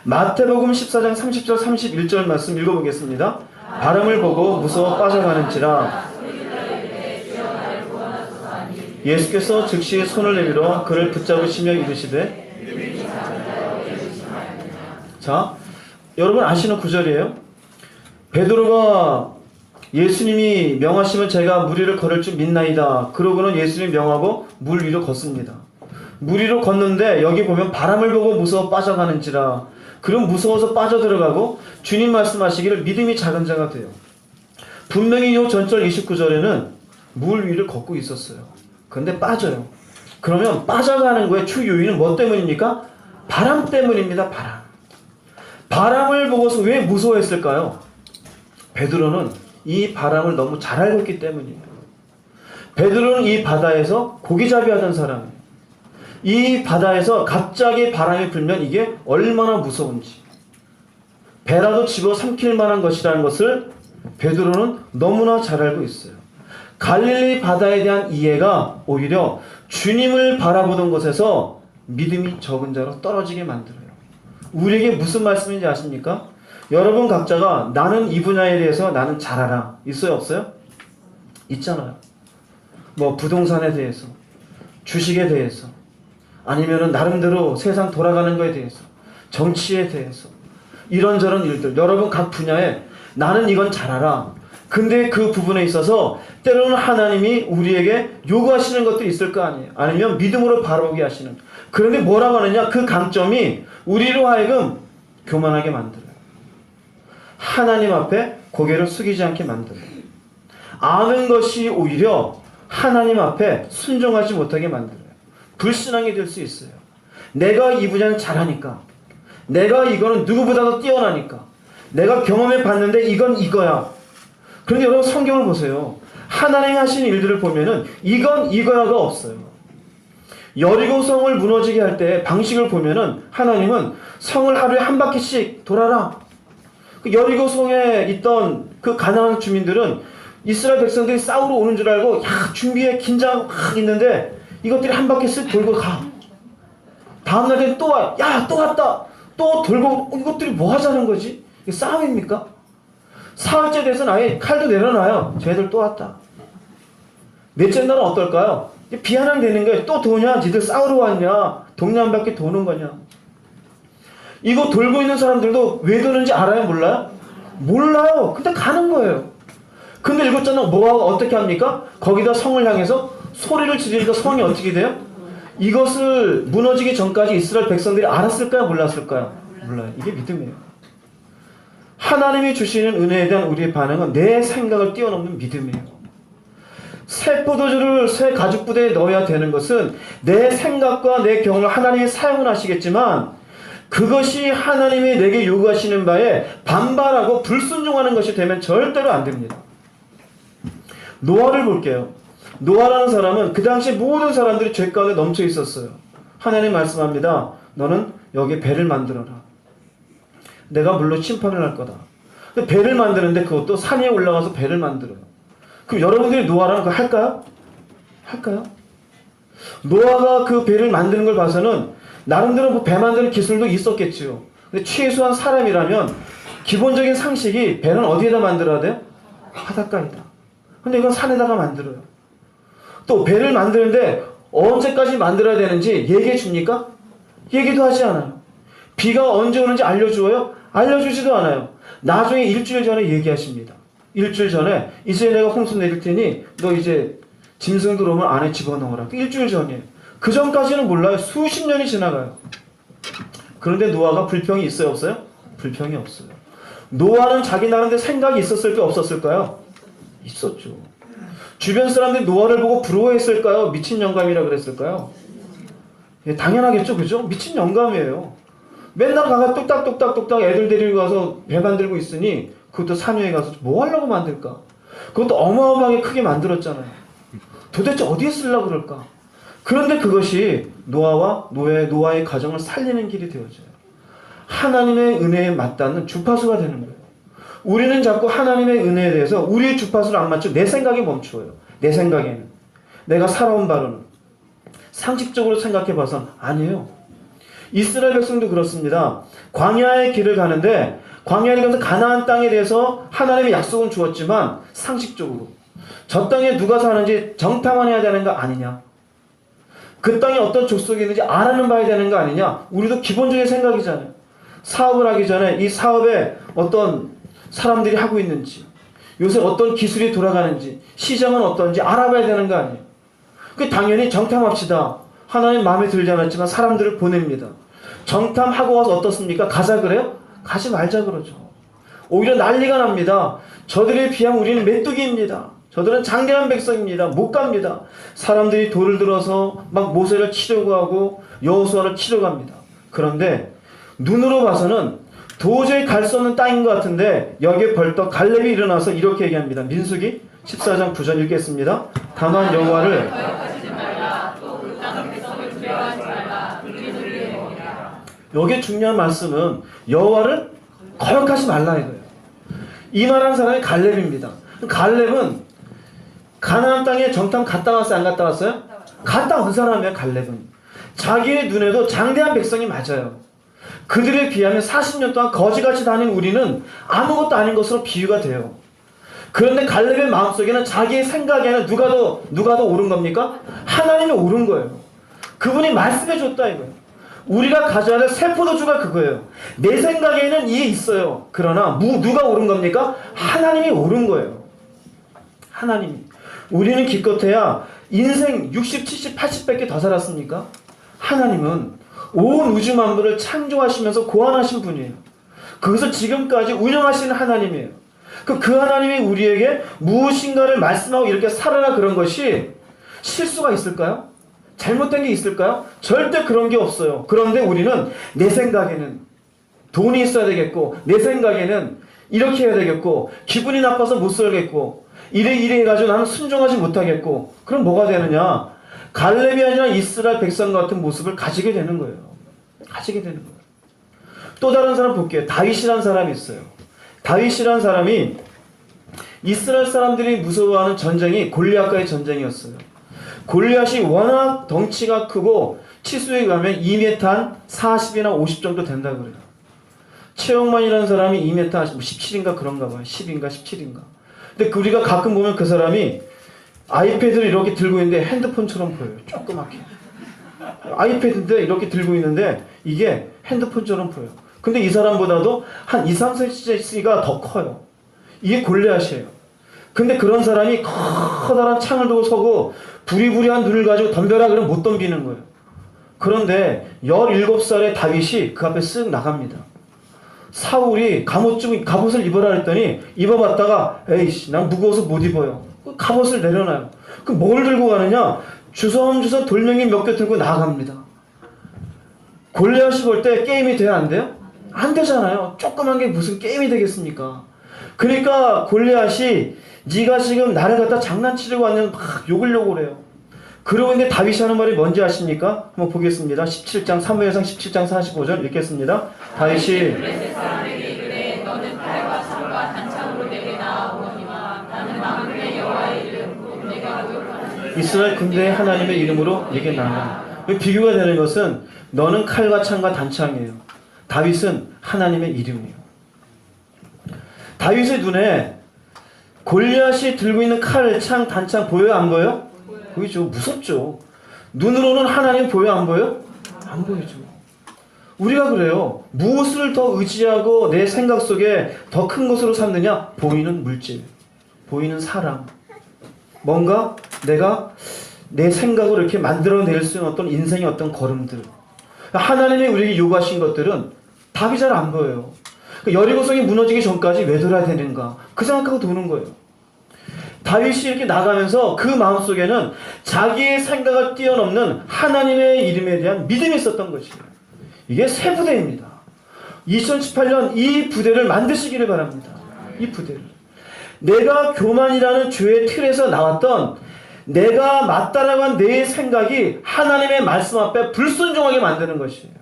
마태복음 14장 30절 31절 말씀 읽어보겠습니다. 바람을 보고 무서워 빠져가는지라 예수께서 즉시 손을 내밀어 그를 붙잡으시며 이르시되. 자, 여러분 아시는 구절이에요. 베드로가 예수님이 명하시면 제가 물 위를 걸을 줄 믿나이다. 그러고는 예수님이 명하고 물 위로 걷습니다. 물 위로 걷는데 여기 보면 바람을 보고 무서워 빠져가는지라. 그럼 무서워서 빠져들어가고 주님 말씀하시기를 믿음이 작은 자가 돼요. 분명히 이 전절 29절에는 물 위를 걷고 있었어요. 그런데 빠져요. 그러면 빠져가는 거의 주 요인은 뭐 때문입니까? 바람 때문입니다. 바람. 바람을 보고서 왜 무서워했을까요? 베드로는 이 바람을 너무 잘 알고 있기 때문이에요. 베드로는 이 바다에서 고기잡이 하던 사람이에요. 이 바다에서 갑자기 바람이 불면 이게 얼마나 무서운지, 배라도 집어삼킬 만한 것이라는 것을 베드로는 너무나 잘 알고 있어요. 갈릴리 바다에 대한 이해가 오히려 주님을 바라보던 것에서 믿음이 적은 자로 떨어지게 만들어요. 우리에게 무슨 말씀인지 아십니까? 여러분 각자가 나는 이 분야에 대해서 나는 잘 알아. 있어요, 없어요? 있잖아요. 뭐 부동산에 대해서, 주식에 대해서, 아니면은 나름대로 세상 돌아가는 거에 대해서, 정치에 대해서, 이런저런 일들, 여러분 각 분야에 나는 이건 잘 알아. 근데 그 부분에 있어서 때로는 하나님이 우리에게 요구하시는 것도 있을 거 아니에요. 아니면 믿음으로 바라보게 하시는. 그런데 뭐라고 하느냐? 그 강점이 우리로 하여금 교만하게 만들어요. 하나님 앞에 고개를 숙이지 않게 만들어요. 아는 것이 오히려 하나님 앞에 순종하지 못하게 만들어요. 불신앙이 될 수 있어요. 내가 이 분야는 잘하니까, 내가 이거는 누구보다도 뛰어나니까, 내가 경험해 봤는데 이건 이거야. 그런데 여러분 성경을 보세요. 하나님이 하신 일들을 보면은 이건 이거야가 없어요. 여리고 성을 무너지게 할 때 방식을 보면은 하나님은 성을 하루에 한 바퀴씩 돌아라. 그 여리고 성에 있던 그 가나안 주민들은 이스라엘 백성들이 싸우러 오는 줄 알고 준비해 긴장 막 있는데 이것들이 한 바퀴씩 돌고 가. 다음날 되면 또 와. 야, 또 왔다. 또 돌고 이것들이 뭐 하자는 거지? 이게 싸움입니까? 사흘째 돼서는 아예 칼도 내려놔요. 쟤들 또 왔다. 넷째 날은 어떨까요? 비아냥되는 거예요. 또 도냐? 니들 싸우러 왔냐? 동네 한 바퀴 도는 거냐? 이거 돌고 있는 사람들도 왜 도는지 알아요? 몰라요? 몰라요. 근데 가는 거예요. 근데 일곱 째는 뭐하고 어떻게 합니까? 거기다 성을 향해서 소리를 지르니까 성이 어떻게 돼요? 이것을 무너지기 전까지 이스라엘 백성들이 알았을까요? 몰랐을까요? 몰라요. 이게 믿음이에요. 하나님이 주시는 은혜에 대한 우리의 반응은 내 생각을 뛰어넘는 믿음이에요. 새 포도주를 새 가죽 부대에 넣어야 되는 것은 내 생각과 내 경험을 하나님이 사용을 하시겠지만 그것이 하나님이 내게 요구하시는 바에 반발하고 불순종하는 것이 되면 절대로 안 됩니다. 노아를 볼게요. 노아라는 사람은 그 당시 모든 사람들이 죄 가운데 넘쳐 있었어요. 하나님 말씀합니다. 너는 여기 배를 만들어라. 내가 물로 심판을 할 거다. 배를 만드는데 그것도 산 위에 올라가서 배를 만들어요. 그럼 여러분들이 노아라는 거 할까요? 할까요? 노아가 그 배를 만드는 걸 봐서는 나름대로 배 만드는 기술도 있었겠지요. 근데 최소한 사람이라면 기본적인 상식이 배는 어디에다 만들어야 돼요? 바닷가에다. 근데 이건 산에다가 만들어요. 또 배를 만드는데 언제까지 만들어야 되는지 얘기해 줍니까? 얘기도 하지 않아요. 비가 언제 오는지 알려주어요? 알려주지도 않아요. 나중에 일주일 전에 얘기하십니다. 일주일 전에 이제 내가 홍수 내릴 테니 너 이제 짐승 들어오면 안에 집어넣어라. 일주일 전이에요. 그 전까지는 몰라요. 수십 년이 지나가요. 그런데 노아가 불평이 있어요? 없어요? 불평이 없어요. 노아는 자기 나름대로 생각이 있었을까요? 없었을까요? 있었죠. 주변 사람들이 노아를 보고 부러워했을까요? 미친 영감이라 그랬을까요? 예, 당연하겠죠. 그죠? 미친 영감이에요. 맨날 가서 뚝딱뚝딱뚝딱 애들 데리고 가서 배 만들고 있으니 그것도 산 위에 가서 뭐 하려고 만들까? 그것도 어마어마하게 크게 만들었잖아요. 도대체 어디에 쓰려고 그럴까? 그런데 그것이 노아의 가정을 살리는 길이 되어져요. 하나님의 은혜에 맞닿는 주파수가 되는 거예요. 우리는 자꾸 하나님의 은혜에 대해서 우리의 주파수를 안 맞추고 내 생각에 멈춰요. 내 생각에는. 내가 살아온 바로는. 상식적으로 생각해 봐선 아니에요. 이스라엘 백성도 그렇습니다. 광야의 길을 가는데 광야에 가서 가나안 땅에 대해서 하나님의 약속은 주었지만 상식적으로 저 땅에 누가 사는지 정탐만 해야 되는 거 아니냐. 그 땅에 어떤 족속이 있는지 알아는 봐야 되는 거 아니냐. 우리도 기본적인 생각이잖아요. 사업을 하기 전에 이 사업에 어떤 사람들이 하고 있는지, 요새 어떤 기술이 돌아가는지, 시장은 어떤지 알아봐야 되는 거 아니에요. 그 당연히 정탐합시다. 하나님 마음에 들지 않았지만 사람들을 보냅니다. 정탐하고 와서 어떻습니까? 가자 그래요? 가지 말자 그러죠. 오히려 난리가 납니다. 저들에 비하면 우리는 메뚜기입니다. 저들은 장대한 백성입니다. 못 갑니다. 사람들이 돌을 들어서 막 모세를 치려고 하고 여호수아를 치려고 합니다. 그런데 눈으로 봐서는 도저히 갈 수 없는 땅인 것 같은데 여기에 벌떡 갈렙이 일어나서 이렇게 얘기합니다. 민수기 14장 9절 읽겠습니다. 다만 여호와를 여기에 중요한 말씀은 여호와를 거역하지 말라 이거예요. 이 말한 사람이 갈렙입니다. 갈렙은 가나안 땅에 정탐 갔다 왔어요? 안 갔다 왔어요? 갔다 온 사람이에요. 갈렙은 자기의 눈에도 장대한 백성이 맞아요. 그들에 비하면 40년 동안 거지같이 다닌 우리는 아무것도 아닌 것으로 비유가 돼요. 그런데 갈렙의 마음속에는 자기의 생각에는 누가 더 옳은 겁니까? 하나님이 옳은 거예요. 그분이 말씀해 줬다 이거예요. 우리가 가져야 될 세포도주가 그거예요. 내 생각에는 이게 있어요. 그러나 누가 옳은 겁니까? 하나님이 옳은 거예요. 하나님이. 우리는 기껏해야 인생 60, 70, 80밖에 더 살았습니까? 하나님은 온 우주 만물을 창조하시면서 고안하신 분이에요. 그것을 지금까지 운영하시는 하나님이에요. 그 하나님이 우리에게 무엇인가를 말씀하고 이렇게 살아라 그런 것이 실수가 있을까요? 잘못된 게 있을까요? 절대 그런 게 없어요. 그런데 우리는 내 생각에는 돈이 있어야 되겠고, 내 생각에는 이렇게 해야 되겠고, 기분이 나빠서 못 살겠고, 이래 해가지고 나는 순종하지 못하겠고, 그럼 뭐가 되느냐? 갈렙이 아니라 이스라엘 백성 같은 모습을 가지게 되는 거예요. 가지게 되는 거예요. 또 다른 사람 볼게요. 다윗이라는 사람이 있어요. 다윗이라는 사람이 이스라엘 사람들이 무서워하는 전쟁이 골리앗과의 전쟁이었어요. 골리앗이 워낙 덩치가 크고 치수에 가면 2m 한 40이나 50 정도 된다고 그래요. 최영만이라는 사람이 2m 17인가 그런가 봐요. 10인가 17인가. 근데 우리가 가끔 보면 그 사람이 아이패드를 이렇게 들고 있는데 핸드폰처럼 보여요. 조그맣게. 아이패드인데 이렇게 들고 있는데 이게 핸드폰처럼 보여요. 근데 이 사람보다도 한 2, 3cm가 더 커요. 이게 골리앗이에요. 근데 그런 사람이 커다란 창을 두고 서고 부리부리한 눈을 가지고 덤벼라 그러면 못 덤비는 거예요. 그런데 17살의 다윗이 그 앞에 쓱 나갑니다. 사울이 갑옷을 입어라 했더니 입어봤다가 에이씨 난 무거워서 못 입어요. 갑옷을 내려놔요. 그럼 뭘 들고 가느냐? 주섬주섬 돌멩이 몇 개 들고 나갑니다. 골리앗이 볼 때 게임이 돼야 안 돼요? 안 되잖아요. 조그만 게 무슨 게임이 되겠습니까? 그러니까 골리앗이 네가 지금 나를 갖다 장난치려고 하는 막 욕을 해요. 그러고 있는데 다윗이 하는 말이 뭔지 아십니까? 한번 보겠습니다. 17장 사무엘상 17장 45절 읽겠습니다. 다윗이 너는 칼과 창과 단창으로 내게 나아오거니와 나는 만군의 여호와의 이름 내가 모욕하는 이스라엘 군대의 하나님의 이름으로 내게 나아가. 비교가 되는 것은 너는 칼과 창과 단창이에요. 다윗은 하나님의 이름이에요. 다윗의 눈에 골리앗이 들고 있는 칼, 창, 단창 보여요? 안 보여요? 보이죠. 무섭죠. 눈으로는 하나님 보여요? 안 보여요? 안 보이죠. 우리가 그래요. 무엇을 더 의지하고 내 생각 속에 더 큰 것으로 삼느냐? 보이는 물질, 보이는 사람, 뭔가 내가 내 생각으로 이렇게 만들어낼 수 있는 어떤 인생의 어떤 걸음들. 하나님이 우리에게 요구하신 것들은 답이 잘 안 보여요. 여리고성이 무너지기 전까지 왜 돌아야 되는가? 그 생각하고 도는 거예요. 다윗이 이렇게 나가면서 그 마음속에는 자기의 생각을 뛰어넘는 하나님의 이름에 대한 믿음이 있었던 것이에요. 이게 새 부대입니다. 2018년 이 부대를 만드시기를 바랍니다. 이 부대를. 내가 교만이라는 죄의 틀에서 나왔던 내가 맞다라고 한 내 생각이 하나님의 말씀 앞에 불순종하게 만드는 것이에요.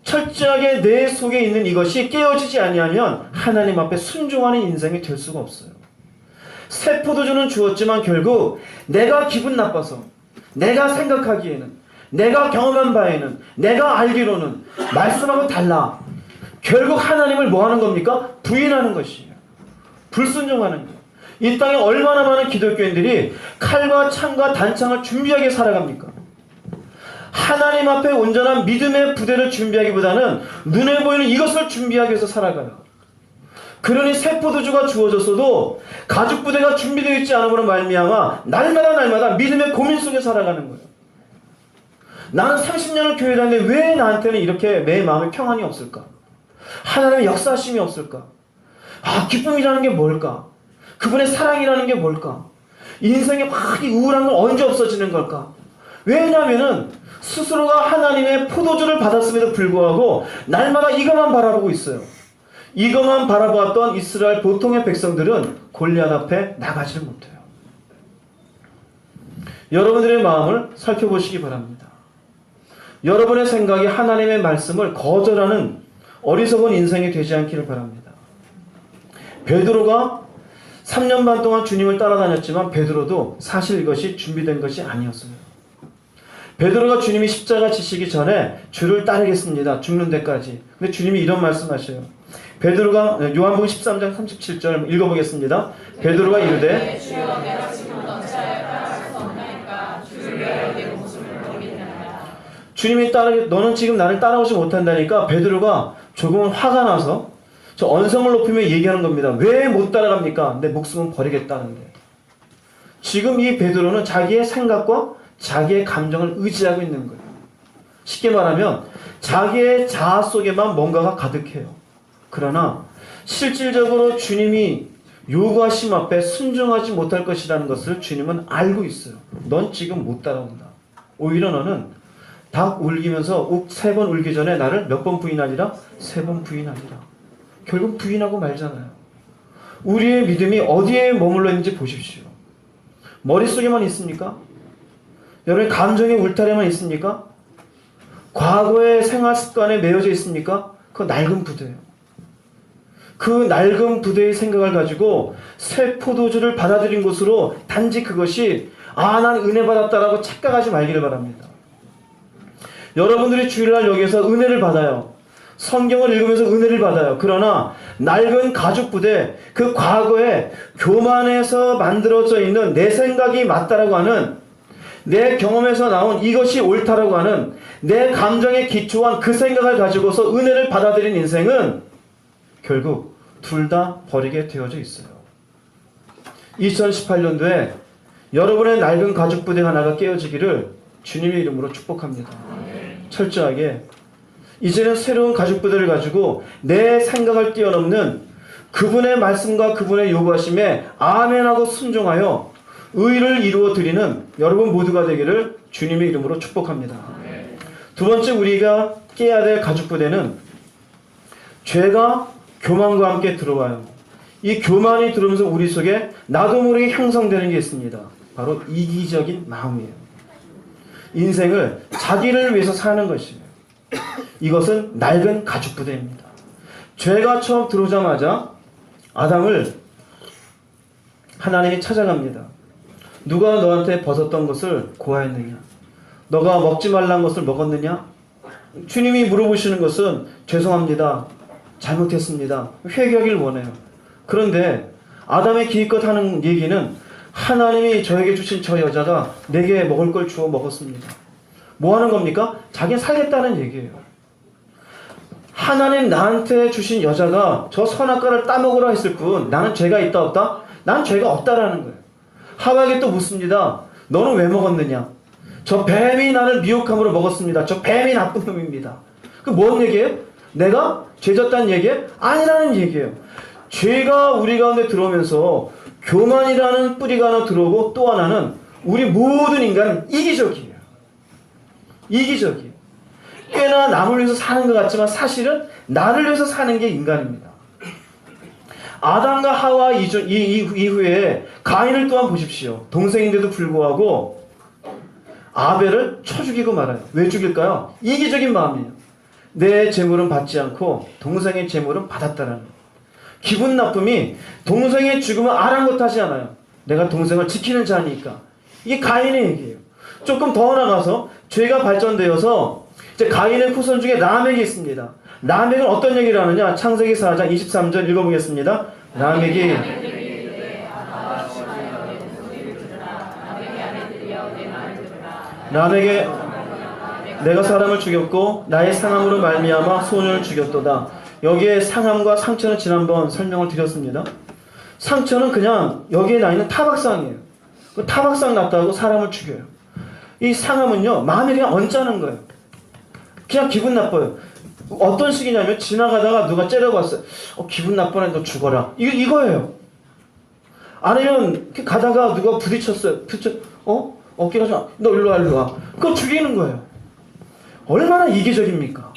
철저하게 내 속에 있는 이것이 깨어지지 아니하면 하나님 앞에 순종하는 인생이 될 수가 없어요. 새 포도주는 주었지만 결국 내가 기분 나빠서, 내가 생각하기에는, 내가 경험한 바에는, 내가 알기로는 말씀하고 달라. 결국 하나님을 뭐 하는 겁니까? 부인하는 것이에요. 불순종하는 거예요. 이 땅에 얼마나 많은 기독교인들이 칼과 창과 단창을 준비하게 살아갑니까? 하나님 앞에 온전한 믿음의 부대를 준비하기보다는 눈에 보이는 이것을 준비하기 위해서 살아가요. 그러니 새 포도주가 주어졌어도 가죽 부대가 준비되어 있지 않음으로 말미암아 날마다 믿음의 고민 속에 살아가는 거예요. 나는 30년을 교회 다니는데 왜 나한테는 이렇게 내 마음에 평안이 없을까? 하나님의 역사심이 없을까? 기쁨이라는 게 뭘까? 그분의 사랑이라는 게 뭘까? 인생에 막 이 우울한 건 언제 없어지는 걸까? 왜냐하면은 스스로가 하나님의 포도주를 받았음에도 불구하고 날마다 이것만 바라보고 있어요. 이것만 바라보았던 이스라엘 보통의 백성들은 골리앗 앞에 나가지를 못해요. 여러분들의 마음을 살펴보시기 바랍니다. 여러분의 생각이 하나님의 말씀을 거절하는 어리석은 인생이 되지 않기를 바랍니다. 베드로가 3년 반 동안 주님을 따라다녔지만 베드로도 사실 이것이 준비된 것이 아니었어요. 베드로가 주님이 십자가 지시기 전에 주를 따르겠습니다. 죽는 데까지. 근데 주님이 이런 말씀하셔요. 베드로가 요한복음 13장 37절 읽어보겠습니다. 베드로가 이르되 주여 내가 지금 어찌하여 따라갈 수 없나이까 주를 위하여 내 목숨을 버리겠나이다. 주님이 너는 지금 나를 따라오지 못한다니까 베드로가 조금은 화가 나서 저 언성을 높이며 얘기하는 겁니다. 왜 못 따라갑니까? 내 목숨은 버리겠다는데. 지금 이 베드로는 자기의 생각과 자기의 감정을 의지하고 있는 거예요. 쉽게 말하면 자기의 자아 속에만 뭔가가 가득해요. 그러나 실질적으로 주님이 요구하심 앞에 순종하지 못할 것이라는 것을 주님은 알고 있어요. 넌 지금 못 따라온다. 오히려 너는 닭 울기면서 3번 울기 전에 나를 몇 번 부인하리라? 3번 부인하리라. 결국 부인하고 말잖아요. 우리의 믿음이 어디에 머물러 있는지 보십시오. 머릿속에만 있습니까? 여러분의 감정의 울타리만 있습니까? 과거의 생활 습관에 매여져 있습니까? 그건 낡은 부대예요. 그 낡은 부대의 생각을 가지고 새 포도주를 받아들인 것으로 단지 그것이 난 은혜 받았다라고 착각하지 말기를 바랍니다. 여러분들이 주일날 여기에서 은혜를 받아요. 성경을 읽으면서 은혜를 받아요. 그러나 낡은 가죽 부대, 그 과거에 교만에서 만들어져 있는 내 생각이 맞다라고 하는, 내 경험에서 나온 이것이 옳다라고 하는 내 감정에 기초한 그 생각을 가지고서 은혜를 받아들인 인생은 결국 둘 다 버리게 되어져 있어요. 2018년도에 여러분의 낡은 가죽 부대 하나가 깨어지기를 주님의 이름으로 축복합니다. 철저하게 이제는 새로운 가죽 부대를 가지고 내 생각을 뛰어넘는 그분의 말씀과 그분의 요구하심에 아멘하고 순종하여 의를 이루어 드리는 여러분 모두가 되기를 주님의 이름으로 축복합니다. 두 번째 우리가 깨야 될 가죽 부대는 죄가 교만과 함께 들어와요. 이 교만이 들어오면서 우리 속에 나도 모르게 형성되는 게 있습니다. 바로 이기적인 마음이에요. 인생을 자기를 위해서 사는 것이에요. 이것은 낡은 가죽 부대입니다. 죄가 처음 들어오자마자 아담을 하나님이 찾아갑니다. 누가 너한테 벗었던 것을 고하였느냐? 너가 먹지 말란 것을 먹었느냐? 주님이 물어보시는 것은 죄송합니다. 잘못했습니다. 회개하길 원해요. 그런데 아담의 기껏 하는 얘기는 하나님이 저에게 주신 저 여자가 내게 먹을 걸 주어 먹었습니다. 뭐 하는 겁니까? 자기는 살겠다는 얘기예요. 하나님 나한테 주신 여자가 저 선악과를 따먹으라 했을 뿐 나는 죄가 있다 없다? 난 죄가 없다라는 거예요. 하와에게 또 묻습니다. 너는 왜 먹었느냐? 저 뱀이 나를 미혹함으로 먹었습니다. 저 뱀이 나쁜 놈입니다. 그 뭔 얘기예요? 내가 죄 졌다는 얘기예요? 아니라는 얘기예요. 죄가 우리 가운데 들어오면서 교만이라는 뿌리가 하나 들어오고 또 하나는 우리 모든 인간은 이기적이에요. 이기적이에요. 꽤나 남을 위해서 사는 것 같지만 사실은 나를 위해서 사는 게 인간입니다. 아담과 하와 이후에 가인을 또한 보십시오. 동생인데도 불구하고 아벨을 쳐 죽이고 말아요. 왜 죽일까요? 이기적인 마음이에요. 내 재물은 받지 않고 동생의 재물은 받았다라는 기분 나쁨이 동생의 죽음을 아랑곳하지 않아요. 내가 동생을 지키는 자니까. 이게 가인의 얘기예요. 조금 더 나가서 죄가 발전되어서 이제 가인의 후손 중에 라멕이 있습니다. 라멕은 어떤 얘기를 하느냐? 창세기 4장 23절 읽어보겠습니다. 라멕이 내가 사람을 죽였고 나의 상함으로 말미암아 소년을 죽였도다. 여기에 상함과 상처는 지난번 설명을 드렸습니다. 상처는 그냥 여기에 나 있는 타박상이에요. 그 타박상 났다고 사람을 죽여요. 이 상함은요, 마음이 그냥 언짢은 거예요. 그냥 기분 나빠요. 어떤 식이냐면 지나가다가 누가 째려봤어요. 기분 나쁘네, 너 죽어라. 이거예요. 아니면 이렇게 가다가 누가 부딪혔어요. 어깨가 좀, 너 일로 와, 일로 와. 그거 죽이는 거예요. 얼마나 이기적입니까?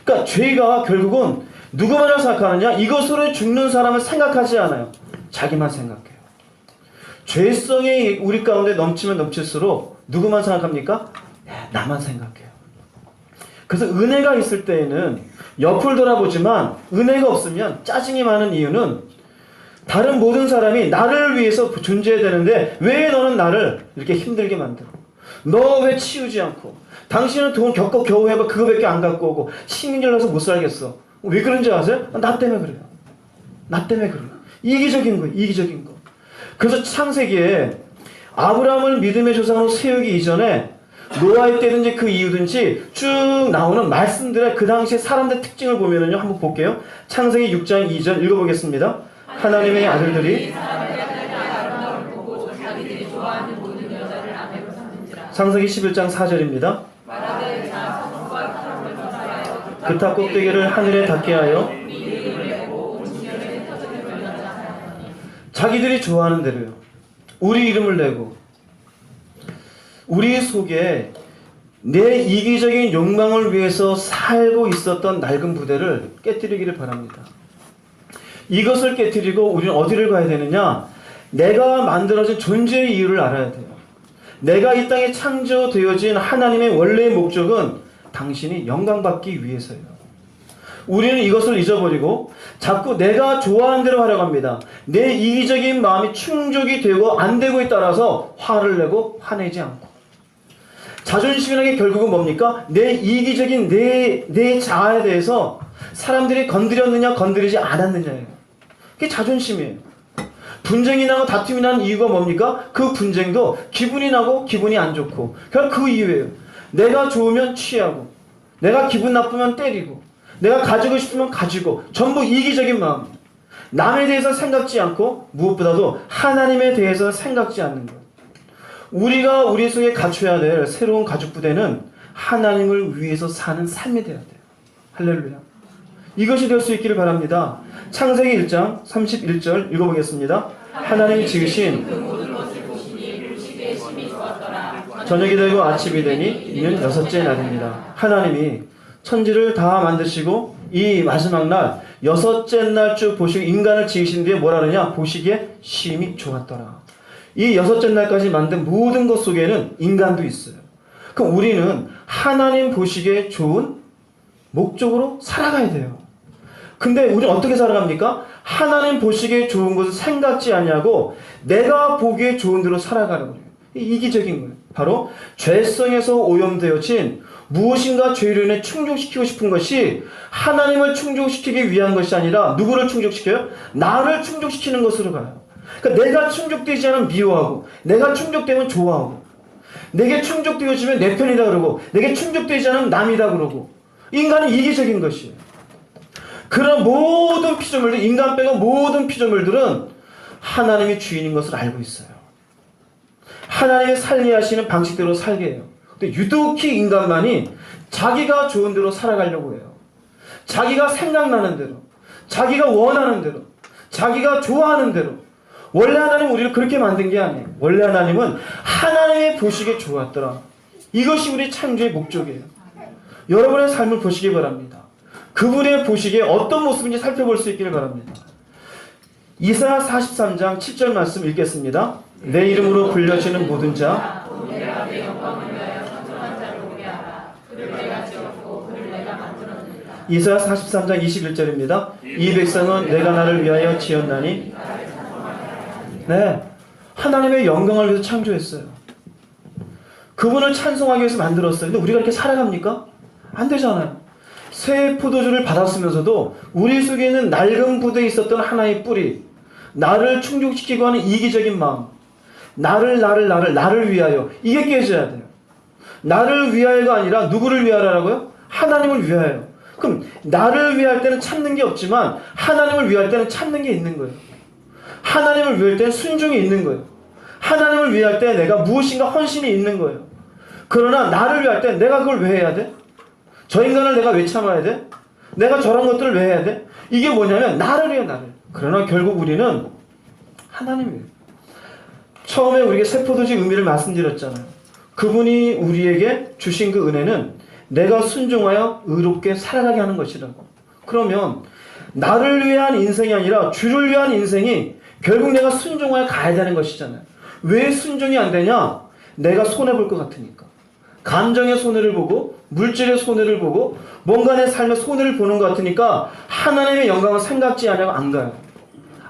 그러니까 죄가 결국은 누구만을 생각하느냐? 이것으로 죽는 사람을 생각하지 않아요. 자기만 생각해요. 죄성이 우리 가운데 넘치면 넘칠수록 누구만 생각합니까? 나만 생각해요. 그래서 은혜가 있을 때에는 옆을 돌아보지만 은혜가 없으면 짜증이 많은 이유는 다른 모든 사람이 나를 위해서 존재해야 되는데 왜 너는 나를 이렇게 힘들게 만들어? 너 왜 치우지 않고? 당신은 돈 겪고 겨우 해봐 그거밖에 안 갖고 오고 신경질 나서 못 살겠어. 왜 그런지 아세요? 나 때문에 그래요. 나 때문에 그래요. 이기적인 거예요. 이기적인 거. 그래서 창세기에 아브라함을 믿음의 조상으로 세우기 이전에 노아의 때든지 그 이후든지 쭉 나오는 말씀들의 그 당시의 사람들 특징을 보면은요, 한번 볼게요. 창세기 6장 2절 읽어보겠습니다. 하나님의 아들들이 창세기 11장 4절입니다. 그 탑 꼭대기를 하늘에 닿게 하여 자기들이 좋아하는 대로요. 우리 이름을 내고 우리 속에 내 이기적인 욕망을 위해서 살고 있었던 낡은 부대를 깨뜨리기를 바랍니다. 이것을 깨뜨리고 우리는 어디를 가야 되느냐? 내가 만들어진 존재의 이유를 알아야 돼요. 내가 이 땅에 창조되어진 하나님의 원래의 목적은 당신이 영광받기 위해서예요. 우리는 이것을 잊어버리고 자꾸 내가 좋아하는 대로 하려고 합니다. 내 이기적인 마음이 충족이 되고 안 되고에 따라서 화를 내고 화내지 않고 자존심이라는 게 결국은 뭡니까? 내 이기적인 내 자아에 대해서 사람들이 건드렸느냐 건드리지 않았느냐예요. 그게 자존심이에요. 분쟁이 나고 다툼이 나는 이유가 뭡니까? 그 분쟁도 기분이 나고 기분이 안 좋고 결국 그 이유예요. 내가 좋으면 취하고 내가 기분 나쁘면 때리고 내가 가지고 싶으면 가지고 전부 이기적인 마음. 남에 대해서 생각지 않고 무엇보다도 하나님에 대해서 생각지 않는 것. 우리가 우리 속에 갖춰야 될 새로운 가족 부대는 하나님을 위해서 사는 삶이 되어야 돼요. 할렐루야. 이것이 될 수 있기를 바랍니다. 창세기 1장 31절 읽어보겠습니다. 하나님이 지으신 저녁이 되고 아침이 되니 이는 여섯째 날입니다. 하나님이 천지를 다 만드시고 이 마지막 날 여섯째 날 쭉 보시고 인간을 지으신 뒤에 뭐라 그러냐? 보시기에 심히 좋았더라. 이 여섯째 날까지 만든 모든 것 속에는 인간도 있어요. 그럼 우리는 하나님 보시기에 좋은 목적으로 살아가야 돼요. 근데 우리는 어떻게 살아갑니까? 하나님 보시기에 좋은 것을 생각지 않냐고 내가 보기에 좋은 대로 살아가는 거예요. 이기적인 거예요. 바로 죄성에서 오염되어진 무엇인가 죄로 인해 충족시키고 싶은 것이 하나님을 충족시키기 위한 것이 아니라 누구를 충족시켜요? 나를 충족시키는 것으로 가요. 그러니까 내가 충족되지 않으면 미워하고 내가 충족되면 좋아하고 내게 충족되어지면 내 편이다 그러고 내게 충족되지 않으면 남이다 그러고 인간은 이기적인 것이에요. 그런 모든 피조물들, 인간 빼고 모든 피조물들은 하나님이 주인인 것을 알고 있어요. 하나님의 살리하시는 방식대로 살게 해요. 근데 유독히 인간만이 자기가 좋은 대로 살아가려고 해요. 자기가 생각나는 대로, 자기가 원하는 대로, 자기가 좋아하는 대로. 원래 하나님은 우리를 그렇게 만든 게 아니에요. 원래 하나님은 하나님의 보시기에 좋았더라. 이것이 우리 창조의 목적이에요. 여러분의 삶을 보시기 바랍니다. 그분의 보시기에 어떤 모습인지 살펴볼 수 있기를 바랍니다. 이사야 43장 7절 말씀 읽겠습니다. 내 이름으로 불려지는 모든 자 이사야 43장 21절입니다. 이 백성은 내가 나를 위하여 지었나니 네, 하나님의 영광을 위해서 창조했어요. 그분을 찬송하기 위해서 만들었어요. 근데 우리가 이렇게 살아갑니까? 안 되잖아요. 새 포도주를 받았으면서도 우리 속에 있는 낡은 부대에 있었던 하나의 뿌리, 나를 충족시키고 하는 이기적인 마음, 나를 위하여, 이게 깨져야 돼요. 나를 위하여가 아니라 누구를 위하여라고요? 하나님을 위하여. 그럼 나를 위할 때는 참는 게 없지만 하나님을 위할 때는 참는 게 있는 거예요. 하나님을 위할 때는 순종이 있는 거예요. 하나님을 위할 때 내가 무엇인가 헌신이 있는 거예요. 그러나 나를 위할 때 내가 그걸 왜 해야 돼? 저 인간을 내가 왜 참아야 돼? 내가 저런 것들을 왜 해야 돼? 이게 뭐냐면 나를 위해 나를. 그러나 결국 우리는 하나님이에요. 처음에 우리에게 새 포도주 의미를 말씀드렸잖아요. 그분이 우리에게 주신 그 은혜는 내가 순종하여 의롭게 살아가게 하는 것이라고. 그러면 나를 위한 인생이 아니라 주를 위한 인생이 결국 내가 순종하여 가야 되는 것이잖아요. 왜 순종이 안 되냐? 내가 손해볼 것 같으니까. 감정의 손해를 보고 물질의 손해를 보고 뭔가 내 삶의 손해를 보는 것 같으니까 하나님의 영광을 생각지 않으려고 안 가요.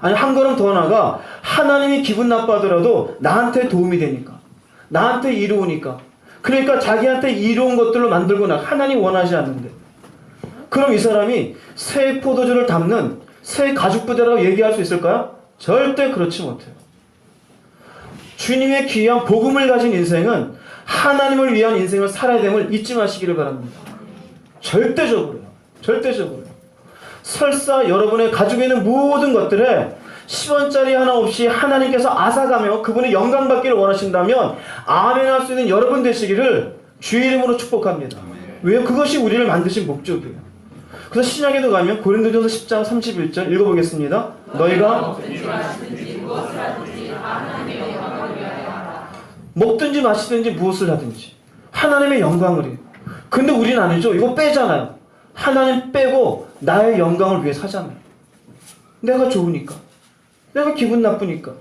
아니 한 걸음 더 나가 하나님이 기분 나빠하더라도 나한테 도움이 되니까. 나한테 이로우니까. 그러니까 자기한테 이로운 것들로 만들고 나 하나님 원하지 않는데. 그럼 이 사람이 새 포도주를 담는 새 가죽 부대라고 얘기할 수 있을까요? 절대 그렇지 못해요. 주님의 귀한 복음을 가진 인생은 하나님을 위한 인생을 살아야 됨을 잊지 마시기를 바랍니다. 절대적으로요. 절대적으로요. 설사 여러분의 가지고 있는 모든 것들에 10원짜리 하나 없이 하나님께서 앗아가며 그분의 영광 받기를 원하신다면 아멘 할 수 있는 여러분 되시기를 주의 이름으로 축복합니다. 왜요? 그것이 우리를 만드신 목적이에요. 그래서 신약에도 가면 고린도전서 10장 31절 읽어보겠습니다. 너희가 먹든지 마시든지 무엇을 하든지 하나님의 영광을 해요. 근데 우리는 아니죠. 이거 빼잖아요. 하나님 빼고 나의 영광을 위해 사잖아요. 내가 좋으니까. 내가 기분 나쁘니까.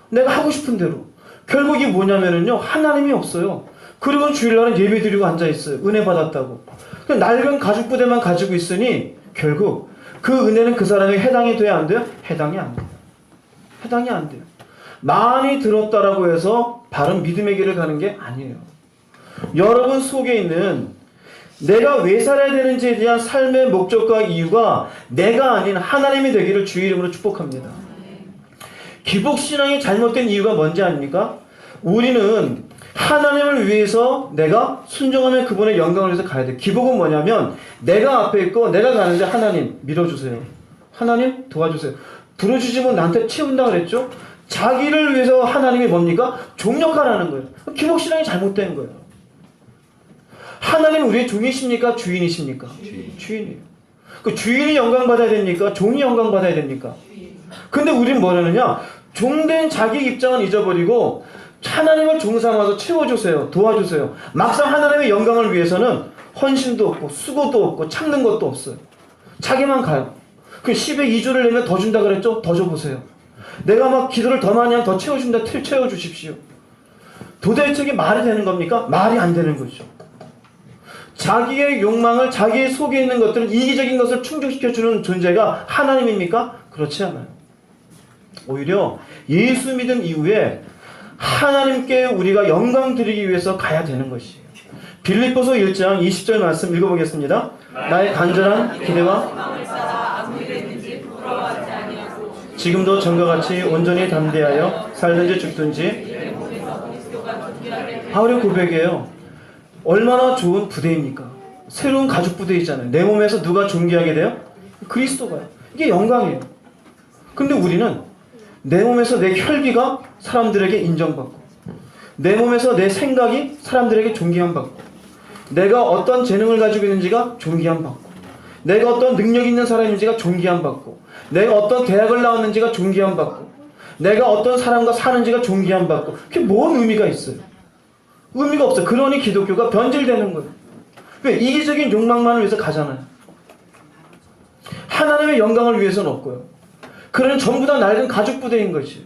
내가 하고 싶은 대로. 결국 이게 뭐냐면요. 하나님이 없어요. 그리고 주일날은 예배 드리고 앉아있어요. 은혜 받았다고. 낡은 가죽 부대만 가지고 있으니 결국 그 은혜는 그 사람에게 해당이 돼야 안 돼요? 해당이 안 돼요. 해당이 안 돼요. 많이 들었다라고 해서 바른 믿음의 길을 가는 게 아니에요. 여러분 속에 있는 내가 왜 살아야 되는지에 대한 삶의 목적과 이유가 내가 아닌 하나님이 되기를 주의 이름으로 축복합니다. 기복신앙이 잘못된 이유가 뭔지 아닙니까? 우리는 하나님을 위해서 내가 순종하면 그분의 영광을 위해서 가야 돼. 기복은 뭐냐면 내가 앞에 있고 내가 가는데 하나님 밀어주세요. 하나님 도와주세요. 부르주시면 나한테 채운다 그랬죠? 자기를 위해서 하나님이 뭡니까? 종역하라는 거예요. 기복신앙이 잘못된 거예요. 하나님 우리의 종이십니까? 주인이십니까? 주인이에요. 그 주인이 영광 받아야 됩니까? 종이 영광 받아야 됩니까? 근데 우리는 뭐라느냐? 종된 자기 입장은 잊어버리고 하나님을 종삼아서 채워주세요. 도와주세요. 막상 하나님의 영광을 위해서는 헌신도 없고 수고도 없고 참는 것도 없어요. 자기만 가요. 그 10에 2조를 내면 더 준다 그랬죠? 더 줘보세요. 내가 막 기도를 더 많이 하면 더 채워준다. 채워주십시오. 도대체 이게 말이 되는 겁니까? 말이 안 되는 거죠. 자기의 욕망을 자기의 속에 있는 것들을 이기적인 것을 충족시켜주는 존재가 하나님입니까? 그렇지 않아요. 오히려 예수 믿은 이후에 하나님께 우리가 영광 드리기 위해서 가야 되는 것이에요. 빌립보서 1장 20절 말씀 읽어보겠습니다. 나의 간절한 기대와 지금도 전과 같이 온전히 담대하여 살든지 죽든지 바울의 고백이에요. 얼마나 좋은 부대입니까? 새로운 가죽 부대이잖아요. 내 몸에서 누가 존귀하게 돼요? 그리스도가요. 이게 영광이에요. 근데 우리는 내 몸에서 내 혈기가 사람들에게 인정받고 내 몸에서 내 생각이 사람들에게 존귀함 받고 내가 어떤 재능을 가지고 있는지가 존귀함 받고 내가 어떤 능력 있는 사람인지가 존귀함 받고 내가 어떤 대학을 나왔는지가 존귀함 받고 내가 어떤 사람과 사는지가 존귀함 받고 그게 뭔 의미가 있어요? 의미가 없어요. 그러니 기독교가 변질되는 거예요. 왜? 이기적인 욕망만을 위해서 가잖아요. 하나님의 영광을 위해서는 없고요. 그러니 전부 다 낡은 가죽 부대인 것이에요.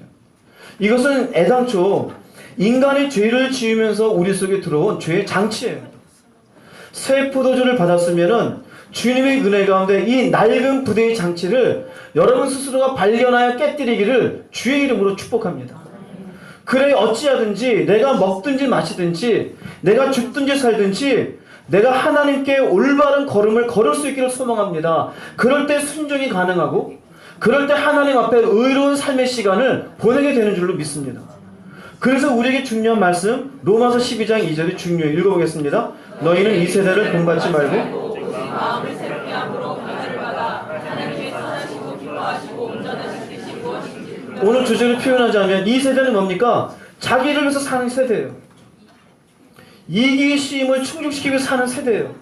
이것은 애당초 인간이 죄를 지으면서 우리 속에 들어온 죄의 장치예요. 새 포도주를 받았으면은 주님의 은혜 가운데 이 낡은 부대의 장치를 여러분 스스로가 발견하여 깨뜨리기를 주의 이름으로 축복합니다. 그래 어찌하든지 내가 먹든지 마시든지 내가 죽든지 살든지 내가 하나님께 올바른 걸음을 걸을 수 있기를 소망합니다. 그럴 때 순종이 가능하고 그럴 때 하나님 앞에 의로운 삶의 시간을 보내게 되는 줄로 믿습니다. 그래서 우리에게 중요한 말씀 로마서 12장 2절이 중요해요. 읽어보겠습니다. 너희는 이 세대를 본받지 말고 마음을 새롭게 함으로 변화를 받아 하나님의 선하시고 기뻐하시고 온전하신 뜻이 무엇인지 오늘 주제를 표현하자면 이 세대는 뭡니까? 자기를 위해서 사는 세대예요. 이기심을 충족시키기 위해서 사는 세대예요.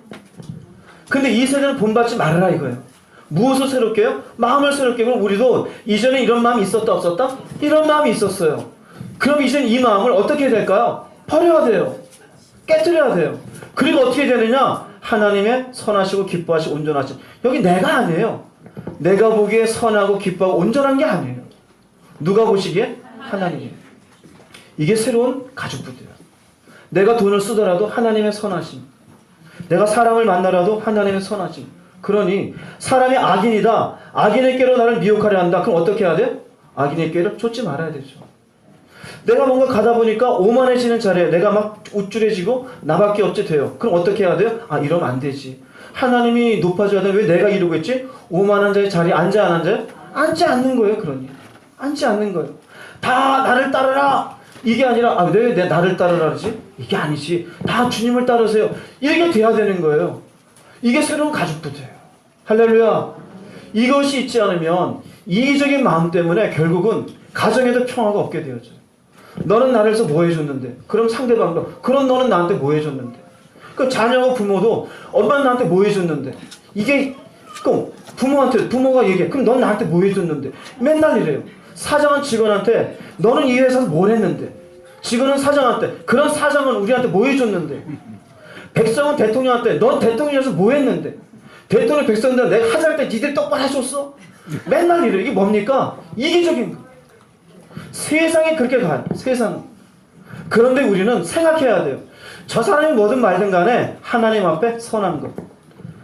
근데 이 세대는 본받지 말아라 이거예요. 무엇을 새롭게 해요? 마음을 새롭게 해요. 그럼 우리도 이전에 이런 마음이 있었다 없었다? 이런 마음이 있었어요. 그럼 이제 이 마음을 어떻게 해야 될까요? 버려야 돼요. 깨뜨려야 돼요. 그리고 어떻게 되느냐? 하나님의 선하시고 기뻐하시고 온전하신, 여기 내가 아니에요. 내가 보기에 선하고 기뻐하고 온전한 게 아니에요. 누가 보시기에? 하나님이에요. 이게 새로운 가족부대예요. 내가 돈을 쓰더라도 하나님의 선하심, 내가 사람을 만나라도 하나님의 선하심. 그러니 사람이 악인이다, 악인에게로 나를 미혹하려 한다. 그럼 어떻게 해야 돼요? 악인에게로 쫓지 말아야 되죠. 내가 뭔가 가다 보니까 오만해지는 자리에 내가 막 우쭐해지고 나밖에 없지 돼요. 그럼 어떻게 해야 돼요? 아, 이러면 안 되지. 하나님이 높아져야 돼. 왜 내가 이러고 있지? 오만한 자의 자리에 앉아 안 앉아요? 앉지 않는 거예요. 그러니 앉지 않는 거예요. 다 나를 따르라, 이게 아니라 왜 내 나를 따르라 그러지? 이게 아니지. 다 주님을 따르세요. 이렇게 돼야 되는 거예요. 이게 새로운 가족부대예요. 할렐루야. 이것이 있지 않으면 이기적인 마음 때문에 결국은 가정에도 평화가 없게 되어져요. 너는 나를 위해서 뭐 해줬는데? 그럼 상대방도, 그럼 너는 나한테 뭐 해줬는데? 그 자녀와 부모도, 엄마는 나한테 뭐 해줬는데? 이게 꼭 부모한테, 부모가 얘기해. 그럼 넌 나한테 뭐 해줬는데? 맨날 이래요. 사장은 직원한테 너는 이 회사에서 뭘 했는데? 직원은 사장한테 그런 사장은 우리한테 뭐 해줬는데? 백성은 대통령한테 넌 대통령에서 뭐 했는데? 대통령 백성들 내가 하자할 때 니들 똑바로 해줬어? 맨날 이래요. 이게 뭡니까? 이기적인 거. 세상이 그렇게 가요. 세상은. 그런데 우리는 생각해야 돼요. 저 사람이 뭐든 말든 간에 하나님 앞에 선한 것,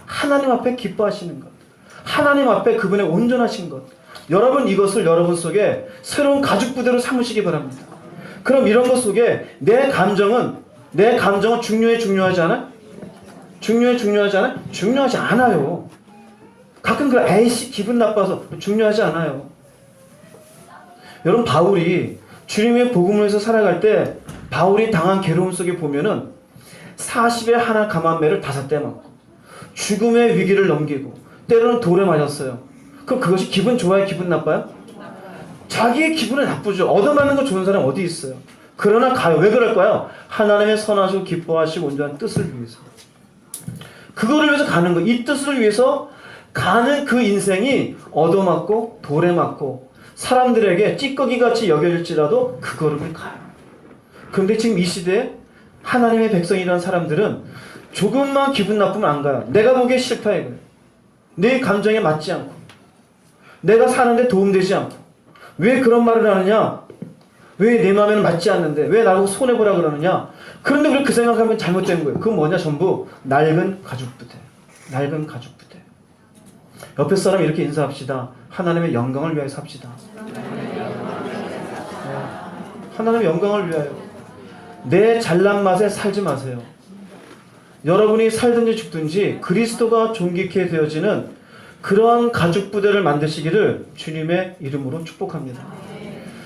하나님 앞에 기뻐하시는 것, 하나님 앞에 그분의 온전하신 것, 여러분 이것을 여러분 속에 새로운 가죽부대로 삼으시기 바랍니다. 그럼 이런 것 속에 내 감정은 중요하지 않아요? 중요하지 않아요? 중요하지 않아요. 가끔 그 에이씨 기분 나빠서 중요하지 않아요. 여러분 바울이 주님의 복음을 위해서 살아갈 때 바울이 당한 괴로움 속에 보면은 40에 하나 감한매를 5대 맞고 죽음의 위기를 넘기고 때로는 돌에 맞았어요. 그럼 그것이 기분 좋아요? 기분 나빠요? 자기의 기분은 나쁘죠. 얻어맞는 거 좋은 사람 어디 있어요? 그러나 가요. 왜 그럴까요? 하나님의 선하시고 기뻐하시고 온전한 뜻을 위해서. 그거를 위해서 가는 거예요. 이 뜻을 위해서 가는 그 인생이 얻어맞고 돌에 맞고 사람들에게 찌꺼기같이 여겨질지라도 그거를 가요. 그런데 지금 이 시대에 하나님의 백성이라는 사람들은 조금만 기분 나쁘면 안 가요. 내가 보기에 싫다 이거예요. 내 감정에 맞지 않고 내가 사는데 도움되지 않고. 왜 그런 말을 하느냐? 왜 내 마음에는 맞지 않는데 왜 나보고 손해보라 그러느냐? 그런데 우리 그 생각하면 잘못된 거예요. 그건 뭐냐? 전부 낡은 가죽부대. 낡은 가죽부대. 옆에 사람 이렇게 인사합시다. 하나님의 영광을 위하여 삽시다. 하나님의 영광을 위하여. 내 잘난 맛에 살지 마세요. 여러분이 살든지 죽든지 그리스도가 존귀케 되어지는 그러한 가죽부대를 만드시기를 주님의 이름으로 축복합니다.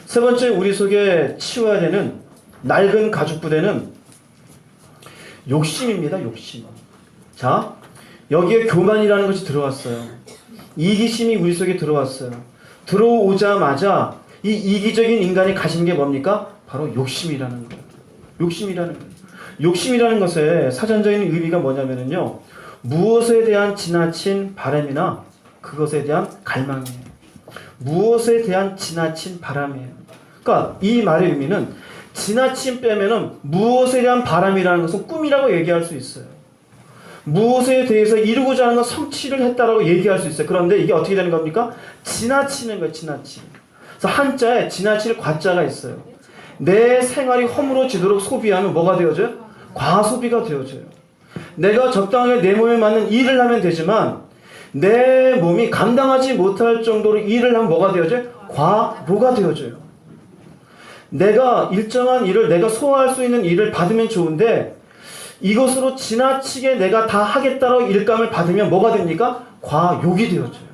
세 번째 우리 속에 치워야 되는 낡은 가죽부대는 욕심입니다. 욕심. 자, 여기에 교만이라는 것이 들어왔어요. 이기심이 우리 속에 들어왔어요. 들어오자마자 이 이기적인 인간이 가진 게 뭡니까? 바로 욕심이라는 거예요. 욕심이라는 거예요. 욕심이라는 것의 사전적인 의미가 뭐냐면요, 무엇에 대한 지나친 바람이나 그것에 대한 갈망이에요. 무엇에 대한 지나친 바람이에요. 그러니까 이 말의 의미는 지나친 빼면은 무엇에 대한 바람이라는 것은 꿈이라고 얘기할 수 있어요. 무엇에 대해서 이루고자 하는 건 성취를 했다라고 얘기할 수 있어요. 그런데 이게 어떻게 되는 겁니까? 지나치는 거예요. 지나치. 그래서 한자에 지나칠 과자가 있어요. 내 생활이 허물어지도록 소비하면 뭐가 되어져요? 과소비가 되어져요. 내가 적당하게 내 몸에 맞는 일을 하면 되지만 내 몸이 감당하지 못할 정도로 일을 하면 뭐가 되어져요? 과로가 되어져요. 내가 일정한 일을 내가 소화할 수 있는 일을 받으면 좋은데 이것으로 지나치게 내가 다 하겠다라고 일감을 받으면 뭐가 됩니까? 과욕이 되어져요.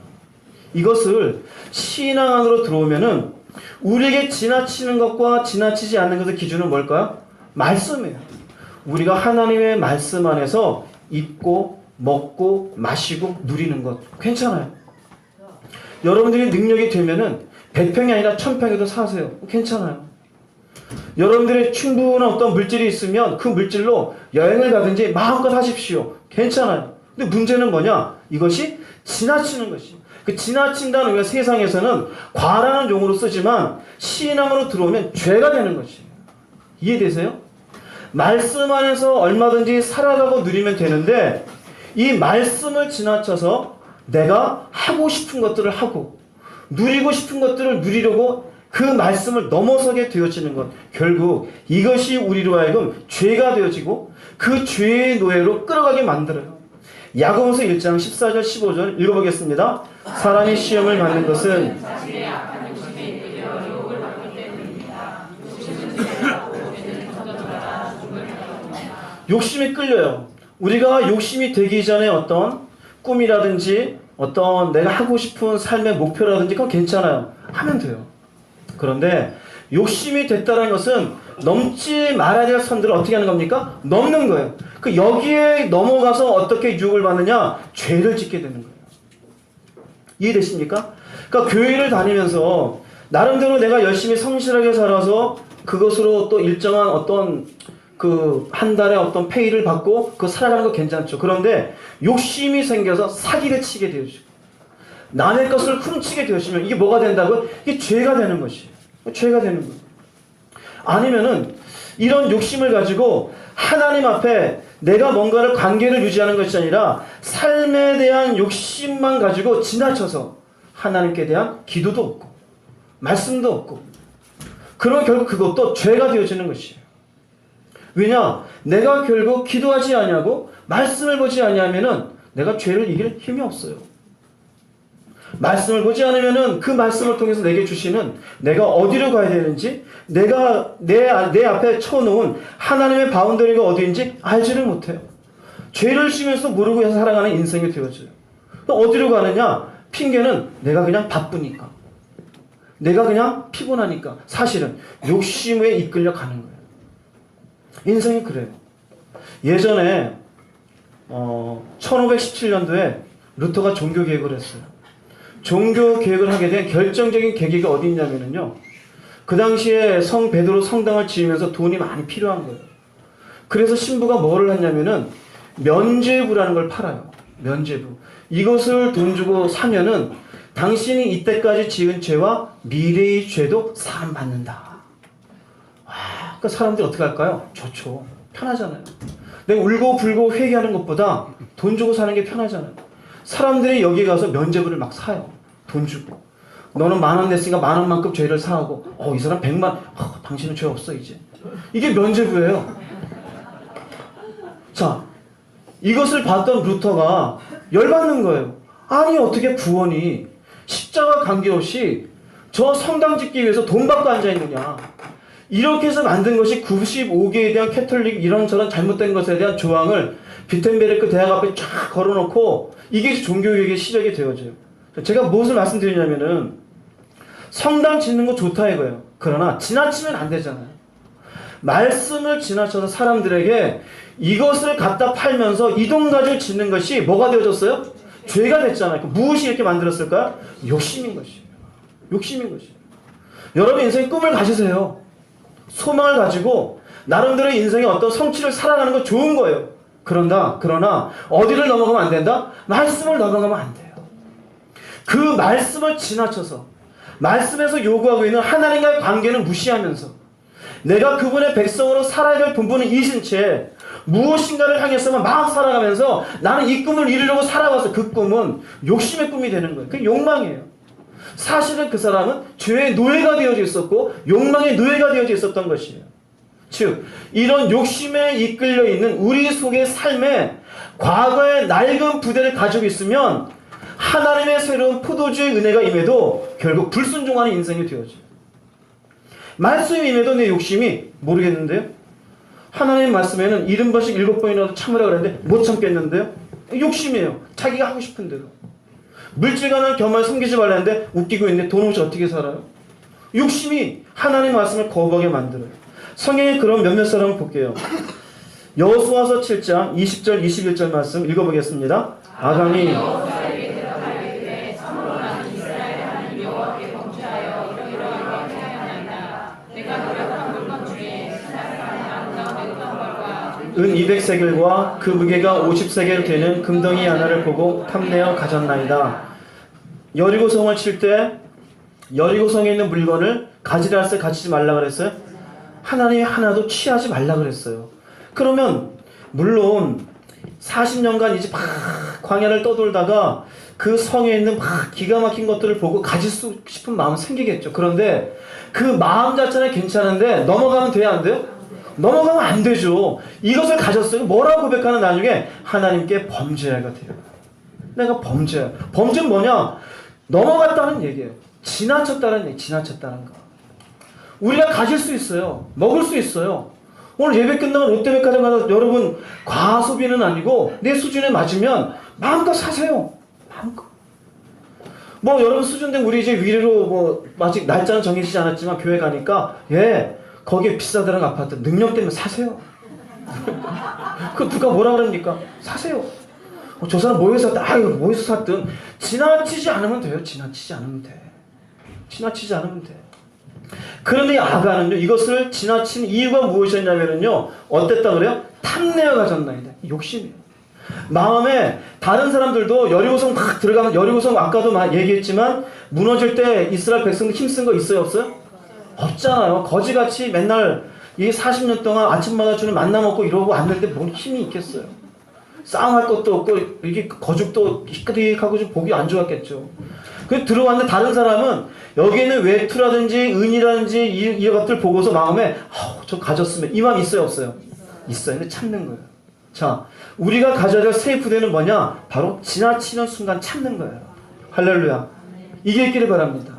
이것을 신앙 안으로 들어오면은 우리에게 지나치는 것과 지나치지 않는 것의 기준은 뭘까요? 말씀이에요. 우리가 하나님의 말씀 안에서 입고 먹고 마시고 누리는 것 괜찮아요. 여러분들이 능력이 되면은 100평이 아니라 1000평에도 사세요. 괜찮아요. 여러분들의 충분한 어떤 물질이 있으면 그 물질로 여행을 가든지 마음껏 하십시오. 괜찮아요. 근데 문제는 뭐냐? 이것이 지나치는 것이. 그 지나친다는 의미가 세상에서는 과라는 용어로 쓰지만 신앙으로 들어오면 죄가 되는 것이. 이해되세요? 말씀 안에서 얼마든지 살아가고 누리면 되는데 이 말씀을 지나쳐서 내가 하고 싶은 것들을 하고 누리고 싶은 것들을 누리려고 그 말씀을 넘어서게 되어지는 것, 결국 이것이 우리로 하여금 죄가 되어지고 그 죄의 노예로 끌어가게 만들어요. 야고보서 1장 14절 15절 읽어보겠습니다. 사람이 시험을 받는 것은 자신의 악한 욕심에 이끌려 유혹을 받기 때문입니다. 욕심에 끌려요. 우리가 욕심이 되기 전에 어떤 꿈이라든지 어떤 내가 하고 싶은 삶의 목표라든지 그건 괜찮아요. 하면 돼요. 그런데 욕심이 됐다는 것은 넘지 말아야 될 선들을 어떻게 하는 겁니까? 넘는 거예요. 그 여기에 넘어가서 어떻게 유혹을 받느냐? 죄를 짓게 되는 거예요. 이해되십니까? 그러니까 교회를 다니면서 나름대로 내가 열심히 성실하게 살아서 그것으로 또 일정한 어떤 그 한 달에 어떤 페이를 받고 그 살아가는 거 괜찮죠. 그런데 욕심이 생겨서 사기를 치게 되어지고 남의 것을 훔치게 되어지면 이게 뭐가 된다고요? 이게 죄가 되는 것이에요. 죄가 되는 거예요. 아니면은 이런 욕심을 가지고 하나님 앞에 내가 뭔가를 관계를 유지하는 것이 아니라 삶에 대한 욕심만 가지고 지나쳐서 하나님께 대한 기도도 없고 말씀도 없고 그러면 결국 그것도 죄가 되어지는 것이에요. 왜냐? 내가 결국 기도하지 아니하고 말씀을 보지 아니하면은 내가 죄를 이길 힘이 없어요. 말씀을 보지 않으면은 그 말씀을 통해서 내게 주시는 내가 어디로 가야 되는지 내가 내 앞에 쳐놓은 하나님의 바운더리가 어디인지 알지를 못해요. 죄를 지면서 모르고 살아가는 인생이 되어져요. 어디로 가느냐? 핑계는 내가 그냥 바쁘니까. 내가 그냥 피곤하니까. 사실은 욕심에 이끌려 가는 거예요. 인생이 그래요. 예전에 1517년도에 루터가 종교개혁을 했어요. 종교개혁을 하게 된 결정적인 계기가 어디 있냐면요. 그 당시에 성 베드로 성당을 지으면서 돈이 많이 필요한 거예요. 그래서 신부가 뭐를 했냐면은 면죄부라는 걸 팔아요. 면죄부. 이것을 돈 주고 사면은 당신이 이때까지 지은 죄와 미래의 죄도 사함받는다. 그러니까 사람들이 어떻게 할까요? 좋죠. 편하잖아요. 내가 울고 불고 회개하는 것보다 돈 주고 사는 게 편하잖아요. 사람들이 여기 가서 면죄부를 막 사요. 돈 주고. 너는 10,000원 냈으니까 10,000원만큼 죄를 사하고 이 사람 100만 당신은 죄 없어 이제. 이게 면죄부예요. 자, 이것을 봤던 루터가 열받는 거예요. 아니 어떻게 구원이 십자가 관계없이 저 성당 짓기 위해서 돈 받고 앉아있느냐. 이렇게 해서 만든 것이 95개에 대한 캐톨릭 이런저런 잘못된 것에 대한 조항을 비텐베르크 대학 앞에 쫙 걸어놓고 이게 종교개혁의 시작이 되어져요. 제가 무엇을 말씀드리냐면은 성당 짓는 거 좋다 이거예요. 그러나 지나치면 안 되잖아요. 말씀을 지나쳐서 사람들에게 이것을 갖다 팔면서 이 돈 가지고 짓는 것이 뭐가 되어졌어요? 죄가 됐잖아요. 무엇이 이렇게 만들었을까요? 욕심인 것이에요. 욕심인 것이에요. 여러분 인생에 꿈을 가지세요. 소망을 가지고 나름대로 인생의 어떤 성취를 살아가는 건 좋은 거예요. 그러나 어디를 넘어가면 안 된다? 말씀을 넘어가면 안 돼요. 그 말씀을 지나쳐서 말씀에서 요구하고 있는 하나님과의 관계는 무시하면서 내가 그분의 백성으로 살아야 될 본분은 이신 채 무엇인가를 향해서만 막 살아가면서 나는 이 꿈을 이루려고 살아가서 그 꿈은 욕심의 꿈이 되는 거예요. 그게 욕망이에요. 사실은 그 사람은 죄의 노예가 되어져 있었고 욕망의 노예가 되어져 있었던 것이에요. 즉 이런 욕심에 이끌려 있는 우리 속의 삶에 과거의 낡은 부대를 가지고 있으면 하나님의 새로운 포도주의 은혜가 임해도 결국 불순종하는 인생이 되어져요. 말씀이 임해도 내 욕심이 모르겠는데요. 하나님 말씀에는 70번씩 7번이라도 참으라 그랬는데 못 참겠는데요. 욕심이에요. 자기가 하고 싶은 대로. 물질과는 겸하여 섬기지 말라는데 웃기고 있는데 돈 없이 어떻게 살아요? 욕심이 하나님의 말씀을 거부하게 만들어요. 성경에 그런 몇몇 사람을 볼게요. 여호수아서 7장 20절 21절 말씀 읽어보겠습니다. 아강이 은 200세겔과 그 무게가 50세겔 되는 금덩이 하나를 보고 탐내어 가졌나이다. 여리고성을 칠 때 여리고성에 있는 물건을 가지라 할때 가지지 말라 그랬어요? 하나님이 하나도 취하지 말라 그랬어요. 그러면 물론 40년간 이제 막 광야를 떠돌다가 그 성에 있는 막 기가 막힌 것들을 보고 가질 수 싶은 마음은 생기겠죠. 그런데 그 마음 자체는 괜찮은데 넘어가면 돼야 안 돼요? 넘어가면 안 되죠. 이것을 가졌어요. 뭐라고 고백하는 나중에 하나님께 범죄가 돼요. 내가 범죄야. 범죄는 뭐냐? 넘어갔다는 얘기예요. 지나쳤다는 얘기, 지나쳤다는 거. 우리가 가질 수 있어요. 먹을 수 있어요. 오늘 예배 끝나고 롯데백화점 가서 여러분 과소비는 아니고 내 수준에 맞으면 마음껏 사세요. 마음껏. 뭐 여러분 수준된 우리 이제 위례로 뭐 아직 날짜는 정해지지 않았지만 교회 가니까 거기에 비싸다는 아파트 능력 때문에 사세요. 그 누가 뭐라 그럽니까? 사세요. 저 사람 뭐에서 샀든 뭐에서 샀든 지나치지 않으면 돼요. 지나치지 않으면 돼. 지나치지 않으면 돼. 그런데 아가는요, 이것을 지나친 이유가 무엇이었냐면요, 어땠다 그래요? 탐내어 가졌나이다. 욕심이에요. 마음에 다른 사람들도 여리고성 막 들어가면 여리고성 아까도 얘기했지만 무너질 때 이스라엘 백성들 힘쓴 거 있어요, 없어요? 없잖아요. 거지같이 맨날 이 40년 동안 아침마다 주는 만나 먹고 이러고 왔는데 뭔 힘이 있겠어요? 싸움할 것도 없고 이게 거죽도 희끗희끗하고 좀 보기 안 좋았겠죠. 그 들어왔는데 다른 사람은 여기에는 외투라든지 은이라든지 이 것들 보고서 마음에 저 가졌으면 이 마음 있어요, 없어요? 있어요. 근데 참는 거예요. 자, 우리가 가져야 될 세이프대는 뭐냐? 바로 지나치는 순간 참는 거예요. 할렐루야. 이게 있기를 바랍니다.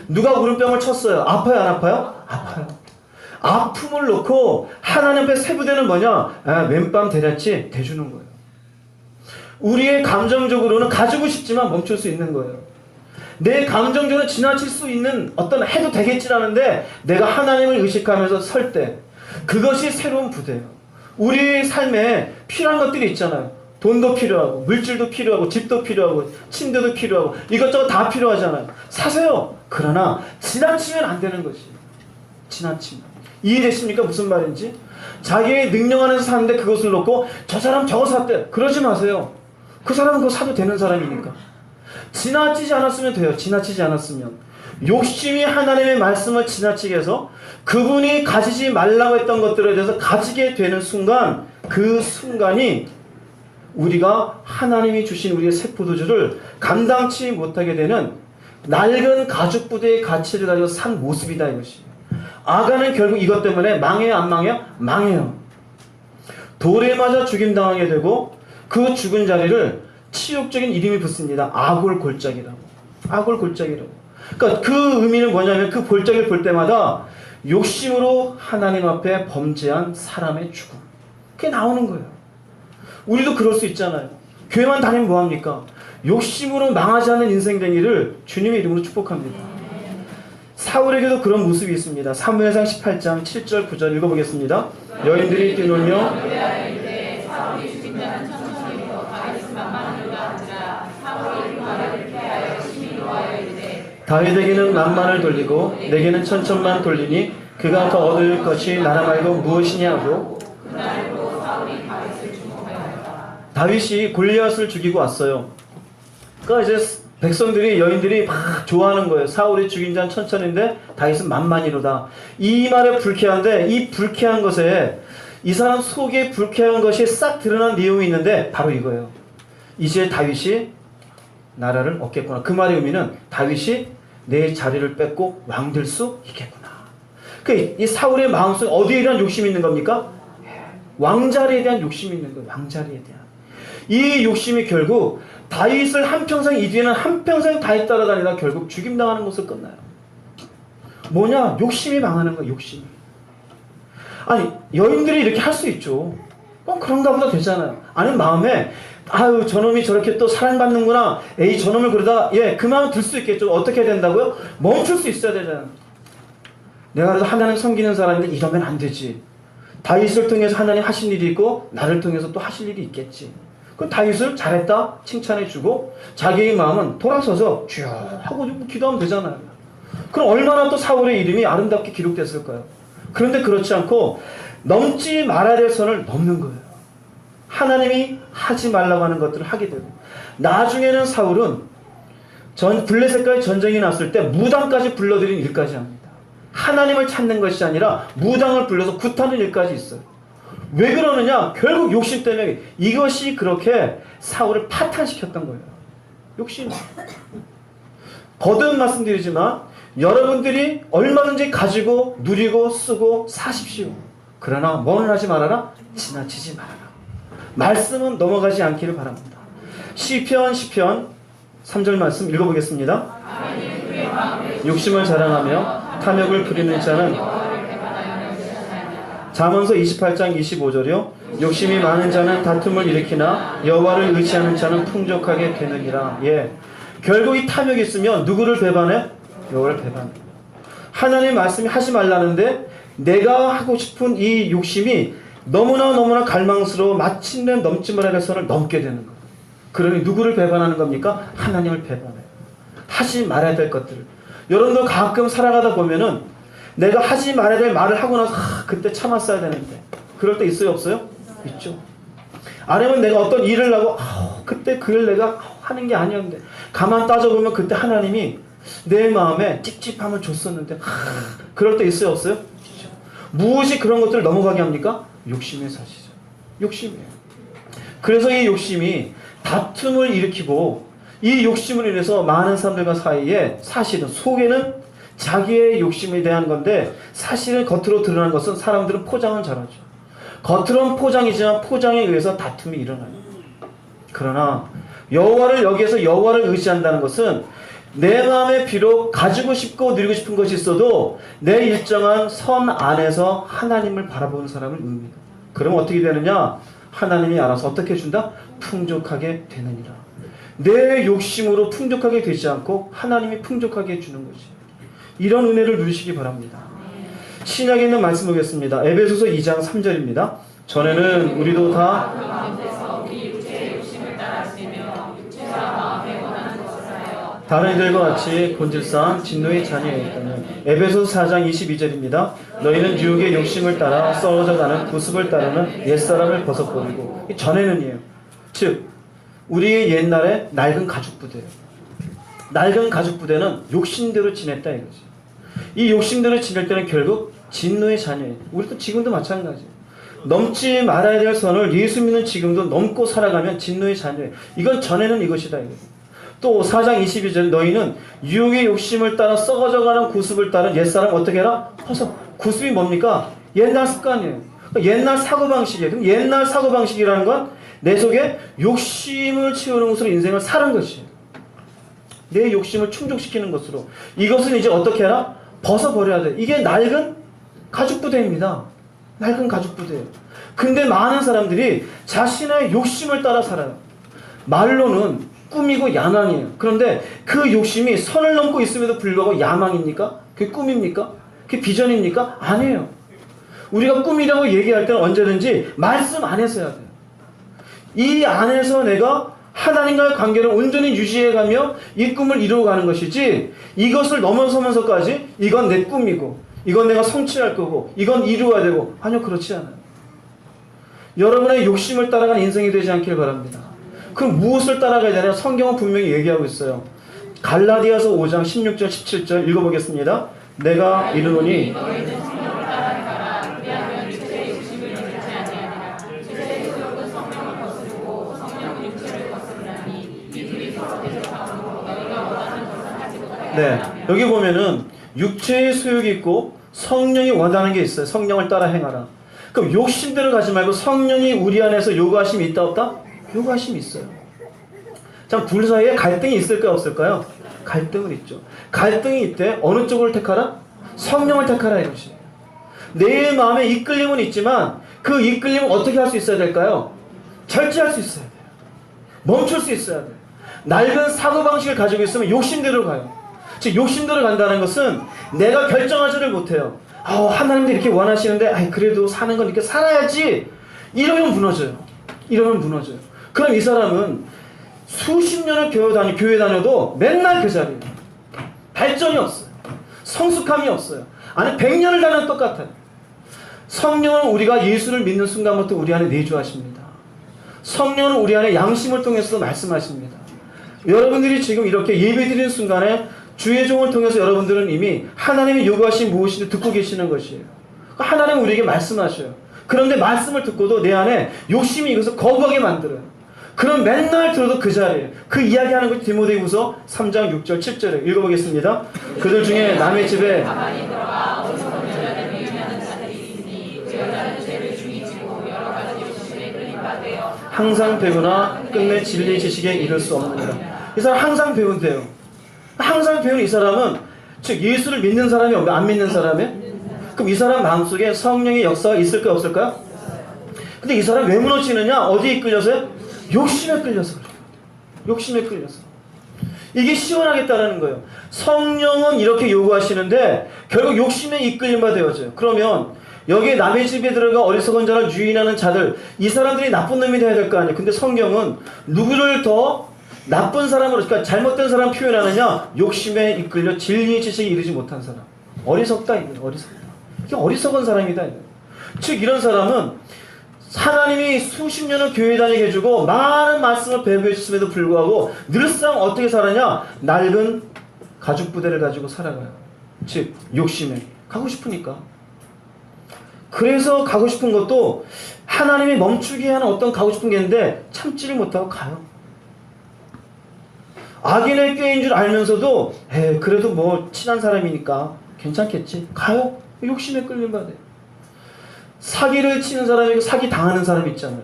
누가 울음병을 쳤어요. 아파요, 안 아파요? 아파요. 아픔을 놓고 하나님 앞에 세부대는 뭐냐? 맨밤 대잔치 대주는 거예요. 우리의 감정적으로는 가지고 싶지만 멈출 수 있는 거예요. 내 감정적으로 지나칠 수 있는 어떤 해도 되겠지라는데 내가 하나님을 의식하면서 설 때 그것이 새로운 부대예요. 우리 삶에 필요한 것들이 있잖아요. 돈도 필요하고 물질도 필요하고 집도 필요하고 침대도 필요하고 이것저것 다 필요하잖아요. 사세요. 그러나 지나치면 안 되는 것이. 지나치면. 이해되십니까? 무슨 말인지? 자기의 능력 안에서 사는데 그것을 놓고 저 사람 저거 샀대. 그러지 마세요. 그 사람은 그거 사도 되는 사람이니까. 지나치지 않았으면 돼요. 지나치지 않았으면. 욕심이 하나님의 말씀을 지나치게 해서 그분이 가지지 말라고 했던 것들에 대해서 가지게 되는 순간, 그 순간이 우리가 하나님이 주신 우리의 세포도주를 감당치 못하게 되는 낡은 가죽부대의 가치를 가지고 산 모습이다, 이것이. 아가는 결국 이것 때문에 망해요, 안 망해요? 망해요. 돌에 맞아 죽임당하게 되고 그 죽은 자리를 치욕적인 이름이 붙습니다. 아골골짜기라고. 아골골짜기라고. 그러니까 그 의미는 뭐냐면 그 골짜기를 볼 때마다 욕심으로 하나님 앞에 범죄한 사람의 죽음. 그게 나오는 거예요. 우리도 그럴 수 있잖아요. 교회만 다니면 뭐합니까? 욕심으로 망하지 않는 인생 되기를 주님의 이름으로 축복합니다. 사울에게도 그런 모습이 있습니다. 사무엘상 18장 7절 9절 읽어보겠습니다. 여인들이 뛰놀며 다윗에게는 만만을 돌리고 내게는 천천만 돌리니 그가 더 얻을 것이 나라 말고 무엇이냐고. 다윗이 골리앗을 죽이고 왔어요. 그러니까 이제 백성들이 여인들이 막 좋아하는 거예요. 사울이 죽인 자는 천천인데 다윗은 만만이로다. 이 말에 불쾌한데 이 불쾌한 것에 이 사람 속에 불쾌한 것이 싹 드러난 내용이 있는데 바로 이거예요. 이제 다윗이 나라를 얻겠구나. 그 말의 의미는 다윗이 내 자리를 뺏고 왕 될 수 있겠구나. 이 사울의 마음속에 어디에 대한 욕심이 있는 겁니까? 왕자리에 대한 욕심이 있는 거예요. 왕자리에 대한. 이 욕심이 결국 다윗을 한평생, 이 뒤에는 한평생 다윗 따라다니다 결국 죽임당하는 것을 끝나요. 뭐냐? 욕심이 망하는 거예요. 욕심이. 아니, 여인들이 이렇게 할 수 있죠. 그런가 보다 되잖아요. 아니, 마음에 아유, 저놈이 저렇게 또 사랑받는구나. 에이, 저놈을 그러다 그 마음 들 수 있겠죠. 어떻게 해야 된다고요? 멈출 수 있어야 되잖아요. 내가 그래도 하나님 섬기는 사람인데 이러면 안 되지. 다윗을 통해서 하나님 하신 일이 있고 나를 통해서 또 하실 일이 있겠지. 그럼 다윗을 잘했다 칭찬해주고 자기의 마음은 돌아서서 쭉 하고 기도하면 되잖아요. 그럼 얼마나 또 사울의 이름이 아름답게 기록됐을까요? 그런데 그렇지 않고 넘지 말아야 될 선을 넘는 거예요. 하나님이 하지 말라고 하는 것들을 하게 되고, 나중에는 사울은 블레셋과의 전쟁이 났을 때 무당까지 불러들인 일까지 합니다. 하나님을 찾는 것이 아니라 무당을 불러서 굿하는 일까지 있어요. 왜 그러느냐? 결국 욕심 때문에. 이것이 그렇게 사울을 파탄시켰던 거예요. 욕심. 거듭 말씀드리지만 여러분들이 얼마든지 가지고 누리고 쓰고 사십시오. 그러나 뭐는 하지 말아라? 지나치지 말아라. 말씀은 넘어가지 않기를 바랍니다. 시편 3절 말씀 읽어보겠습니다. 욕심을 자랑하며 탐욕을 부리는 자는, 잠언서 28장 25절이요. 욕심이 많은 자는 다툼을 일으키나 여호와를 의지하는 자는 풍족하게 되느니라. 예. 결국 이 탐욕이 있으면 누구를 배반해? 여호와를 배반해. 하나님의 말씀이 하지 말라는데 내가 하고 싶은 이 욕심이 너무나 갈망스러워 마침내 넘지 말아야 될 선을 넘게 되는 거예요. 그러니 누구를 배반하는 겁니까? 하나님을 배반해요. 하지 말아야 될 것들을. 여러분도 가끔 살아가다 보면은 내가 하지 말아야 될 말을 하고 나서 그때 참았어야 되는데, 그럴 때 있어요 없어요? 있죠. 아니면 내가 어떤 일을 하고 그때 그 일 내가 하는 게 아니었는데, 가만 따져보면 그때 하나님이 내 마음에 찝찝함을 줬었는데, 그럴 때 있어요 없어요? 있죠. 무엇이 그런 것들을 넘어가게 합니까? 욕심의 사실이죠. 욕심이에요. 그래서 이 욕심이 다툼을 일으키고, 이 욕심으로 인해서 많은 사람들과 사이에 사실은 속에는 자기의 욕심에 대한 건데, 사실은 겉으로 드러난 것은 사람들은 포장은 잘하죠. 겉으로는 포장이지만 포장에 의해서 다툼이 일어나요. 그러나 여호와를, 여기에서 여호와를 의지한다는 것은 내 마음에 비록 가지고 싶고 누리고 싶은 것이 있어도 내 일정한 선 안에서 하나님을 바라보는 사람을 의미합니다. 그럼 어떻게 되느냐? 하나님이 알아서 어떻게 해준다? 풍족하게 되느니라. 내 욕심으로 풍족하게 되지 않고 하나님이 풍족하게 해주는 거지. 이런 은혜를 누리시기 바랍니다. 신약에 있는 말씀 보겠습니다. 에베소서 2장 3절입니다. 전에는 우리도 다 다른 이들과 같이 본질상 진노의 자녀였다는, 에베소서 4장 22절입니다. 너희는 유혹의 욕심을 따라 썩어져가는 구습을 따르는 옛사람을 벗어버리고, 전에는이에요. 즉 우리의 옛날에 낡은 가죽부대예요. 낡은 가죽부대는 욕심대로 지냈다 이거지. 이 욕심대로 지낼 때는 결국 진노의 자녀예요. 우리도 지금도 마찬가지예요. 넘지 말아야 될 선을 예수 믿는 지금도 넘고 살아가면 진노의 자녀예요. 이건 전에는 이것이다 이거지. 또 4장 22절, 너희는 유혹의 욕심을 따라 썩어져가는 구습을 따른 옛사람 어떻게 해라? 벗어. 구습이 뭡니까? 옛날 습관이에요. 옛날 사고방식이에요. 그럼 옛날 사고방식이라는 건 내 속에 욕심을 채우는 것으로 인생을 사는 것이에요. 내 욕심을 충족시키는 것으로. 이것은 이제 어떻게 해라? 벗어버려야 돼. 이게 낡은 가죽부대입니다. 낡은 가죽부대예요. 근데 많은 사람들이 자신의 욕심을 따라 살아요. 말로는 꿈이고 야망이에요. 그런데 그 욕심이 선을 넘고 있음에도 불구하고 야망입니까? 그게 꿈입니까? 그게 비전입니까? 아니에요. 우리가 꿈이라고 얘기할 때는 언제든지 말씀 안에서 해야 돼요. 이 안에서 내가 하나님과의 관계를 온전히 유지해가며 이 꿈을 이루어가는 것이지, 이것을 넘어서면서까지 이건 내 꿈이고 이건 내가 성취할 거고 이건 이루어야 되고, 아니요, 그렇지 않아요. 여러분의 욕심을 따라가는 인생이 되지 않길 바랍니다. 그럼 무엇을 따라가야 되냐? 성경은 분명히 얘기하고 있어요. 갈라디아서 5장 16절 17절 읽어보겠습니다. 내가 이르노니 네, 여기 보면은 육체의 소욕이 있고 성령이 원하는 게 있어요. 성령을 따라 행하라. 그럼 욕심대로 가지 말고 성령이 우리 안에서 요구하심이 있다 없다? 요구하심이 있어요. 참, 둘 사이에 갈등이 있을까요 없을까요? 갈등은 있죠. 갈등이 있대. 어느 쪽을 택하라? 성령을 택하라 이것이. 내 마음에 이끌림은 있지만 그 이끌림은 어떻게 할 수 있어야 될까요? 절제할 수 있어야 돼요. 멈출 수 있어야 돼요. 낡은 사고방식을 가지고 있으면 욕심대로 가요. 즉 욕심대로 간다는 것은 내가 결정하지를 못해요. 하나님도 이렇게 원하시는데 그래도 사는 건 이렇게 살아야지. 이러면 무너져요. 그럼 이 사람은 수십 년을 교회 다녀도 맨날 그 자리예요. 발전이 없어요. 성숙함이 없어요. 아니 100년을 다녀도 똑같아요. 성령은 우리가 예수를 믿는 순간부터 우리 안에 내주하십니다. 성령은 우리 안에 양심을 통해서 말씀하십니다. 여러분들이 지금 이렇게 예배드리는 순간에 주의 종을 통해서 여러분들은 이미 하나님이 요구하신 무엇인지 듣고 계시는 것이에요. 하나님은 우리에게 말씀하셔요. 그런데 말씀을 듣고도 내 안에 욕심이 이것을 거부하게 만들어요. 그럼 맨날 들어도 그 자리에 그 이야기하는 것이 디모데후서 3장 6절 7절에 읽어보겠습니다. 그들 중에 남의 집에 가만히 들어가 어리석은 여자를 미유하는 자들이 있으니 그 여자는 죄를 중이지고 여러 가지 욕심에 끌린 바 되어 항상 배우나 끝내 진리 지식에 이를 수 없느니라. 이 사람 항상 배운대요. 항상 배운 이 사람은 즉 예수를 믿는 사람이 없고 안 믿는 사람이? 그럼 이 사람 마음속에 성령의 역사가 있을까요 없을까요? 근데 이 사람 왜 무너지느냐? 어디에 이끌려서요? 욕심에 끌려서 그래요. 욕심에 끌려서. 이게 시원하겠다라는 거예요. 성령은 이렇게 요구하시는데 결국 욕심에 이끌린 바 되어져요. 그러면 여기에 남의 집에 들어가 어리석은 자를 유인하는 자들, 이 사람들이 나쁜 놈이 돼야 될 거 아니에요. 근데 성경은 누구를 더 나쁜 사람으로, 그러니까 잘못된 사람 표현하느냐? 욕심에 이끌려 진리의 지식에 이르지 못한 사람. 어리석다 이거예요. 어리석다. 이게 어리석은 사람이다 이거예요. 즉 이런 사람은 하나님이 수십 년을 교회 다니게 해주고 많은 말씀을 배우게 해주심에도 불구하고 늘상 어떻게 살아냐? 낡은 가죽 부대를 가지고 살아가요. 즉 욕심에 가고 싶으니까. 그래서 가고 싶은 것도 하나님이 멈추게 하는 어떤 가고 싶은 게 있는데 참지를 못하고 가요. 악인의 꾀인 줄 알면서도 그래도 뭐 친한 사람이니까 괜찮겠지. 가요. 욕심에 끌린 바 돼요. 사기를 치는 사람이고 사기 당하는 사람이 있잖아요.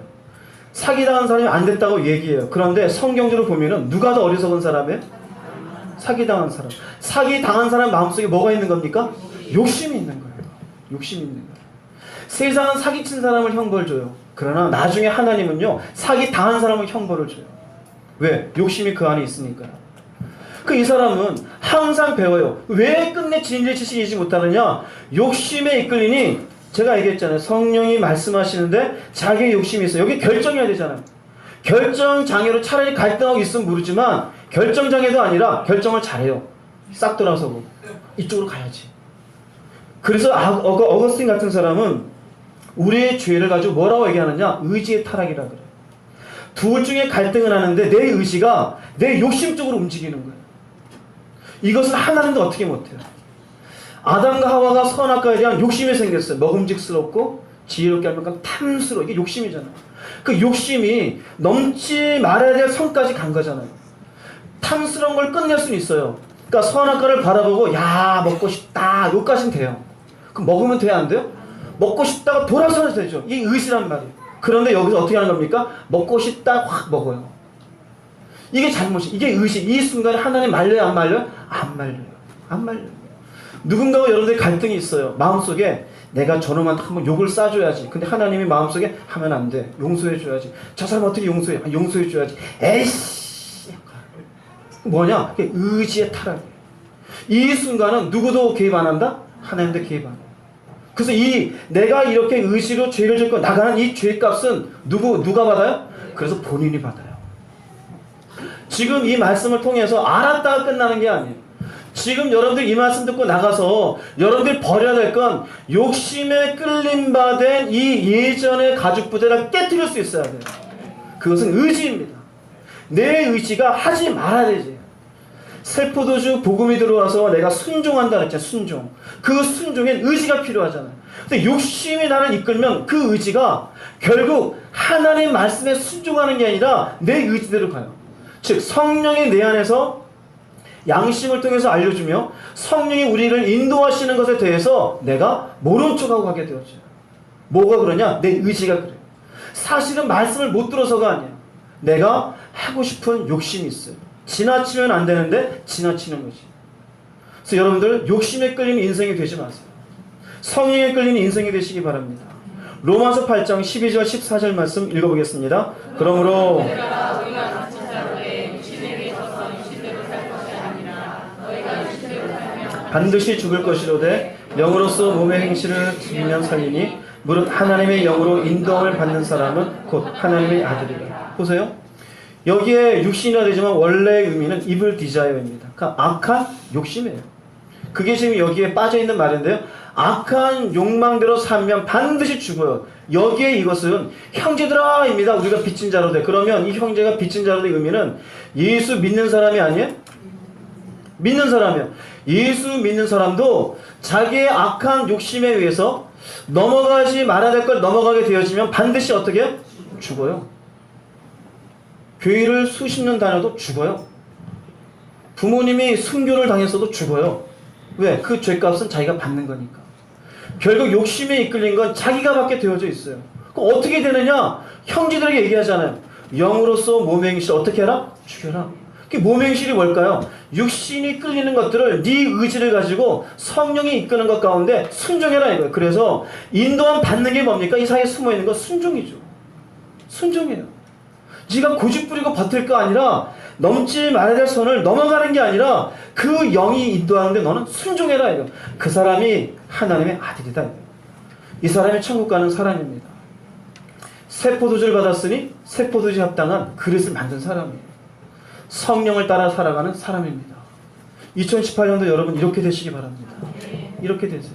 사기 당한 사람이 안 됐다고 얘기해요. 그런데 성경적으로 보면은 누가 더 어리석은 사람이에요? 사기 당한 사람. 사기 당한 사람 마음속에 뭐가 있는 겁니까? 욕심이 있는 거예요. 욕심이 있는 거예요. 세상은 사기친 사람을 형벌 줘요. 그러나 나중에 하나님은요, 사기 당한 사람을 형벌을 줘요. 왜? 욕심이 그 안에 있으니까요. 이 사람은 항상 배워요. 왜 끝내 진리의 지식이 이지 못하느냐? 욕심에 이끌리니, 제가 얘기했잖아요. 성령이 말씀하시는데 자기의 욕심이 있어요. 여기 결정해야 되잖아요. 결정장애로 차라리 갈등하고 있으면 모르지만 결정장애도 아니라 결정을 잘해요. 싹 돌아서고 이쪽으로 가야지. 그래서 어거스틴 같은 사람은 우리의 죄를 가지고 뭐라고 얘기하느냐? 의지의 타락이라 그래요. 둘 중에 갈등을 하는데 내 의지가 내 욕심 쪽으로 움직이는 거예요. 이것은 하나님도 어떻게 못해요. 아담과 하와가 선악과에 대한 욕심이 생겼어요. 먹음직스럽고 지혜롭게 하면 탐스러워. 이게 욕심이잖아요. 그 욕심이 넘지 말아야 될 선까지 간 거잖아요. 탐스러운 걸 끝낼 수는 있어요. 그러니까 선악과를 바라보고 야 먹고 싶다 여기까지는 돼요. 그럼 먹으면 돼야 안 돼요? 먹고 싶다가 돌아서야 되죠. 이게 의지란 말이에요. 그런데 여기서 어떻게 하는 겁니까? 먹고 싶다 확 먹어요. 이게 잘못이에요. 이게 의지. 이 순간에 하나님 말려요 안 말려요? 안 말려요. 안 말려요. 누군가와 여러분들의 갈등이 있어요. 마음속에 내가 저놈한테 한번 욕을 싸줘야지. 근데 하나님이 마음속에 하면 안 돼. 용서해줘야지. 저 사람 어떻게 용서해? 용서해줘야지. 에이씨. 뭐냐? 의지의 타락이에요. 이 순간은 누구도 개입 안 한다? 하나님도 개입 안 해요. 그래서 내가 이렇게 의지로 죄를 짓고 나가는 이 죄값은 누가 받아요? 그래서 본인이 받아요. 지금 이 말씀을 통해서 알았다가 끝나는 게 아니에요. 지금 여러분들 이 말씀 듣고 나가서 여러분들이 버려야 될 건 욕심에 끌림 받은 이 예전의 가죽 부대를 깨뜨릴 수 있어야 돼요. 그것은 의지입니다. 내 의지가 하지 말아야 되지. 세포도주 복음이 들어와서 내가 순종한다 그랬잖아요. 순종. 그 순종엔 의지가 필요하잖아요. 근데 욕심이 나를 이끌면 그 의지가 결국 하나님 말씀에 순종하는 게 아니라 내 의지대로 가요. 즉 성령이 내 안에서 양심을 통해서 알려주며 성령이 우리를 인도하시는 것에 대해서 내가 모른 척하고 가게 되었죠. 뭐가 그러냐? 내 의지가 그래요. 사실은 말씀을 못 들어서가 아니에요. 내가 하고 싶은 욕심이 있어요. 지나치면 안 되는데 지나치는 거지. 그래서 여러분들 욕심에 끌리는 인생이 되지 마세요. 성령에 끌리는 인생이 되시기 바랍니다. 로마서 8장 12절 14절 말씀 읽어보겠습니다. 그러므로 반드시 죽을 것이로되 영으로서 몸의 행실을 지면 살리니 무릇 하나님의 영으로 인도함을 받는 사람은 곧 하나님의 아들이라. 보세요. 여기에 육신이라 되지만 원래의 의미는 evil desire입니다. 그러니까 악한 욕심이에요. 그게 지금 여기에 빠져있는 말인데요. 악한 욕망대로 살면 반드시 죽어요. 여기에 이것은 형제들아입니다. 우리가 빚진 자로 돼. 그러면 이 형제가 빚진 자로 된 의미는 예수 믿는 사람이 아니에요? 믿는 사람이에요. 예수 믿는 사람도 자기의 악한 욕심에 의해서 넘어가지 말아야 될 걸 넘어가게 되어지면 반드시 어떻게 해요? 죽어요. 교회를 수십 년 다녀도 죽어요. 부모님이 순교를 당했어도 죽어요. 왜? 그 죄값은 자기가 받는 거니까. 결국 욕심에 이끌린 건 자기가 받게 되어져 있어요. 그럼 어떻게 되느냐? 형제들에게 얘기하잖아요. 영으로서 몸행실 어떻게 해라? 죽여라. 그 몸행실이 뭘까요? 육신이 끌리는 것들을 네 의지를 가지고 성령이 이끄는 것 가운데 순종해라 이거예요. 그래서 인도함 받는 게 뭡니까? 이 사이에 숨어있는 건 순종이죠. 순종이에요. 네가 고집 부리고 버틸 거 아니라 넘지 말아야 될 선을 넘어가는 게 아니라 그 영이 인도하는데 너는 순종해라 이거. 그 사람이 하나님의 아들이다 이거. 이 사람이 천국 가는 사람입니다. 새 포도주를 받았으니 새 포도주에 합당한 그릇을 만든 사람이에요. 성령을 따라 살아가는 사람입니다. 2018년도 여러분 이렇게 되시기 바랍니다. 이렇게 되세요.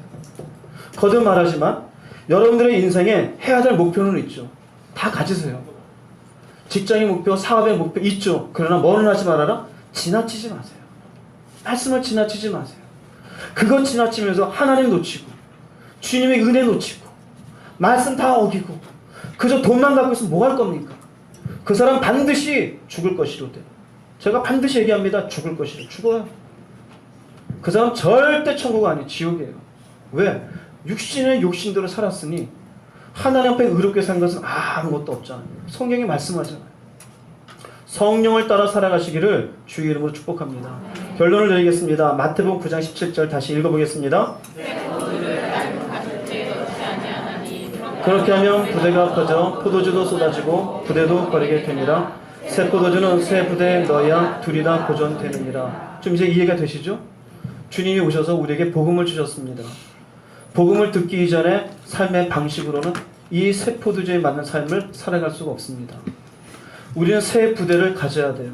거듭 말하지만 여러분들의 인생에 해야 될 목표는 있죠. 다 가지세요. 직장의 목표, 사업의 목표 있죠. 그러나 뭐는 하지 말아라? 지나치지 마세요. 말씀을 지나치지 마세요. 그것 지나치면서 하나님 놓치고 주님의 은혜 놓치고 말씀 다 어기고 그저 돈만 갖고 있으면 뭐 할 겁니까? 그 사람 반드시 죽을 것이로되. 제가 반드시 얘기합니다. 죽을 것이로. 죽어요. 그 사람 절대 천국 아니에요. 지옥이에요. 왜? 육신의 욕심대로 살았으니 하나님 앞에 의롭게 산 것은 아무것도 없잖아요. 성경이 말씀하잖아요. 성령을 따라 살아가시기를 주의 이름으로 축복합니다. 결론을 내리겠습니다. 마태복음 9장 17절 다시 읽어보겠습니다. 그렇게 하면 부대가 퍼져 포도주도 쏟아지고 부대도 버리게 되니라. 새 포도주는 새 부대에 넣어야 둘이 다 보존되느니라. 좀 이제 이해가 되시죠? 주님이 오셔서 우리에게 복음을 주셨습니다. 복음을 듣기 이전에 삶의 방식으로는 이 새 포도주에 맞는 삶을 살아갈 수가 없습니다. 우리는 새 부대를 가져야 돼요.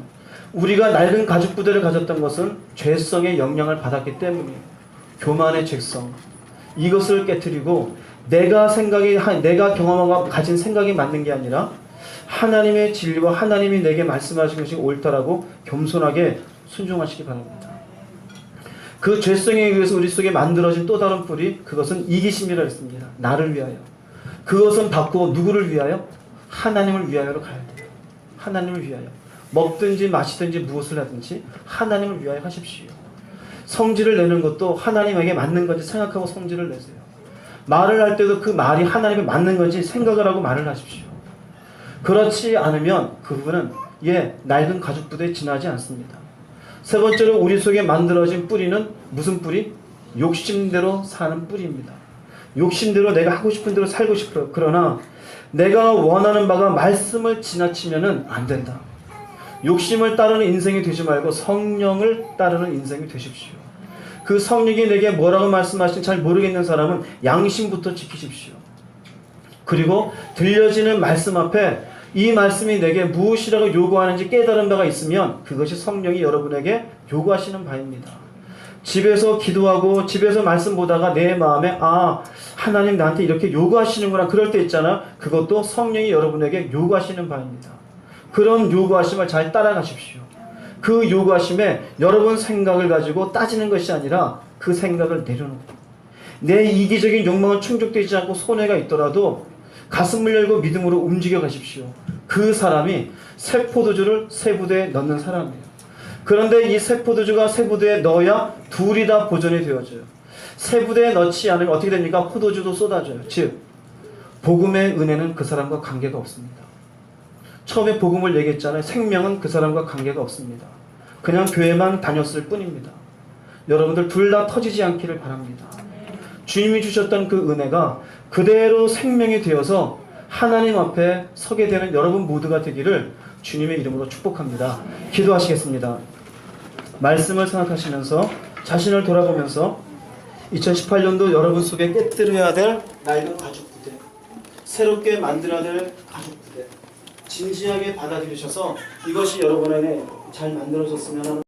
우리가 낡은 가죽 부대를 가졌던 것은 죄성의 영향을 받았기 때문이에요. 교만의 죄성. 이것을 깨트리고 내가 경험하고 가진 생각이 맞는 게 아니라 하나님의 진리와 하나님이 내게 말씀하신 것이 옳다라고 겸손하게 순종하시기 바랍니다. 그 죄성에 의해서 우리 속에 만들어진 또 다른 뿌리, 그것은 이기심이라 했습니다. 나를 위하여. 그것은 바꾸어 누구를 위하여? 하나님을 위하여로 가야 돼요. 하나님을 위하여. 먹든지 마시든지 무엇을 하든지 하나님을 위하여 하십시오. 성질을 내는 것도 하나님에게 맞는 건지 생각하고 성질을 내세요. 말을 할 때도 그 말이 하나님에 맞는 건지 생각을 하고 말을 하십시오. 그렇지 않으면 그 부분은 낡은 가죽 부대에 지나지 않습니다. 세 번째로 우리 속에 만들어진 뿌리는 무슨 뿌리? 욕심대로 사는 뿌리입니다. 욕심대로 내가 하고 싶은 대로 살고 싶어요. 그러나 내가 원하는 바가 말씀을 지나치면은 안 된다. 욕심을 따르는 인생이 되지 말고 성령을 따르는 인생이 되십시오. 그 성령이 내게 뭐라고 말씀하시는지 잘 모르겠는 사람은 양심부터 지키십시오. 그리고 들려지는 말씀 앞에 이 말씀이 내게 무엇이라고 요구하는지 깨달은 바가 있으면 그것이 성령이 여러분에게 요구하시는 바입니다. 집에서 기도하고 집에서 말씀 보다가 내 마음에 하나님 나한테 이렇게 요구하시는구나 그럴 때 있잖아. 그것도 성령이 여러분에게 요구하시는 바입니다. 그런 요구하심을 잘 따라가십시오. 그 요구하심에 여러분 생각을 가지고 따지는 것이 아니라 그 생각을 내려놓고 내 이기적인 욕망은 충족되지 않고 손해가 있더라도 가슴을 열고 믿음으로 움직여 가십시오. 그 사람이 새 포도주를 새 부대에 넣는 사람이에요. 그런데 이 새 포도주가 새 부대에 넣어야 둘이 다 보존이 되어져요. 새 부대에 넣지 않으면 어떻게 됩니까? 포도주도 쏟아져요. 즉 복음의 은혜는 그 사람과 관계가 없습니다. 처음에 복음을 얘기했잖아요. 생명은 그 사람과 관계가 없습니다. 그냥 교회만 다녔을 뿐입니다. 여러분들 둘 다 터지지 않기를 바랍니다. 주님이 주셨던 그 은혜가 그대로 생명이 되어서 하나님 앞에 서게 되는 여러분 모두가 되기를 주님의 이름으로 축복합니다. 기도하시겠습니다. 말씀을 생각하시면서 자신을 돌아보면서 2018년도 여러분 속에 깨뜨려야 될 낡은 가죽 부대, 새롭게 만들어야 될 가죽 부대 진지하게 받아들이셔서 이것이 여러분에게 잘 만들어졌으면 하는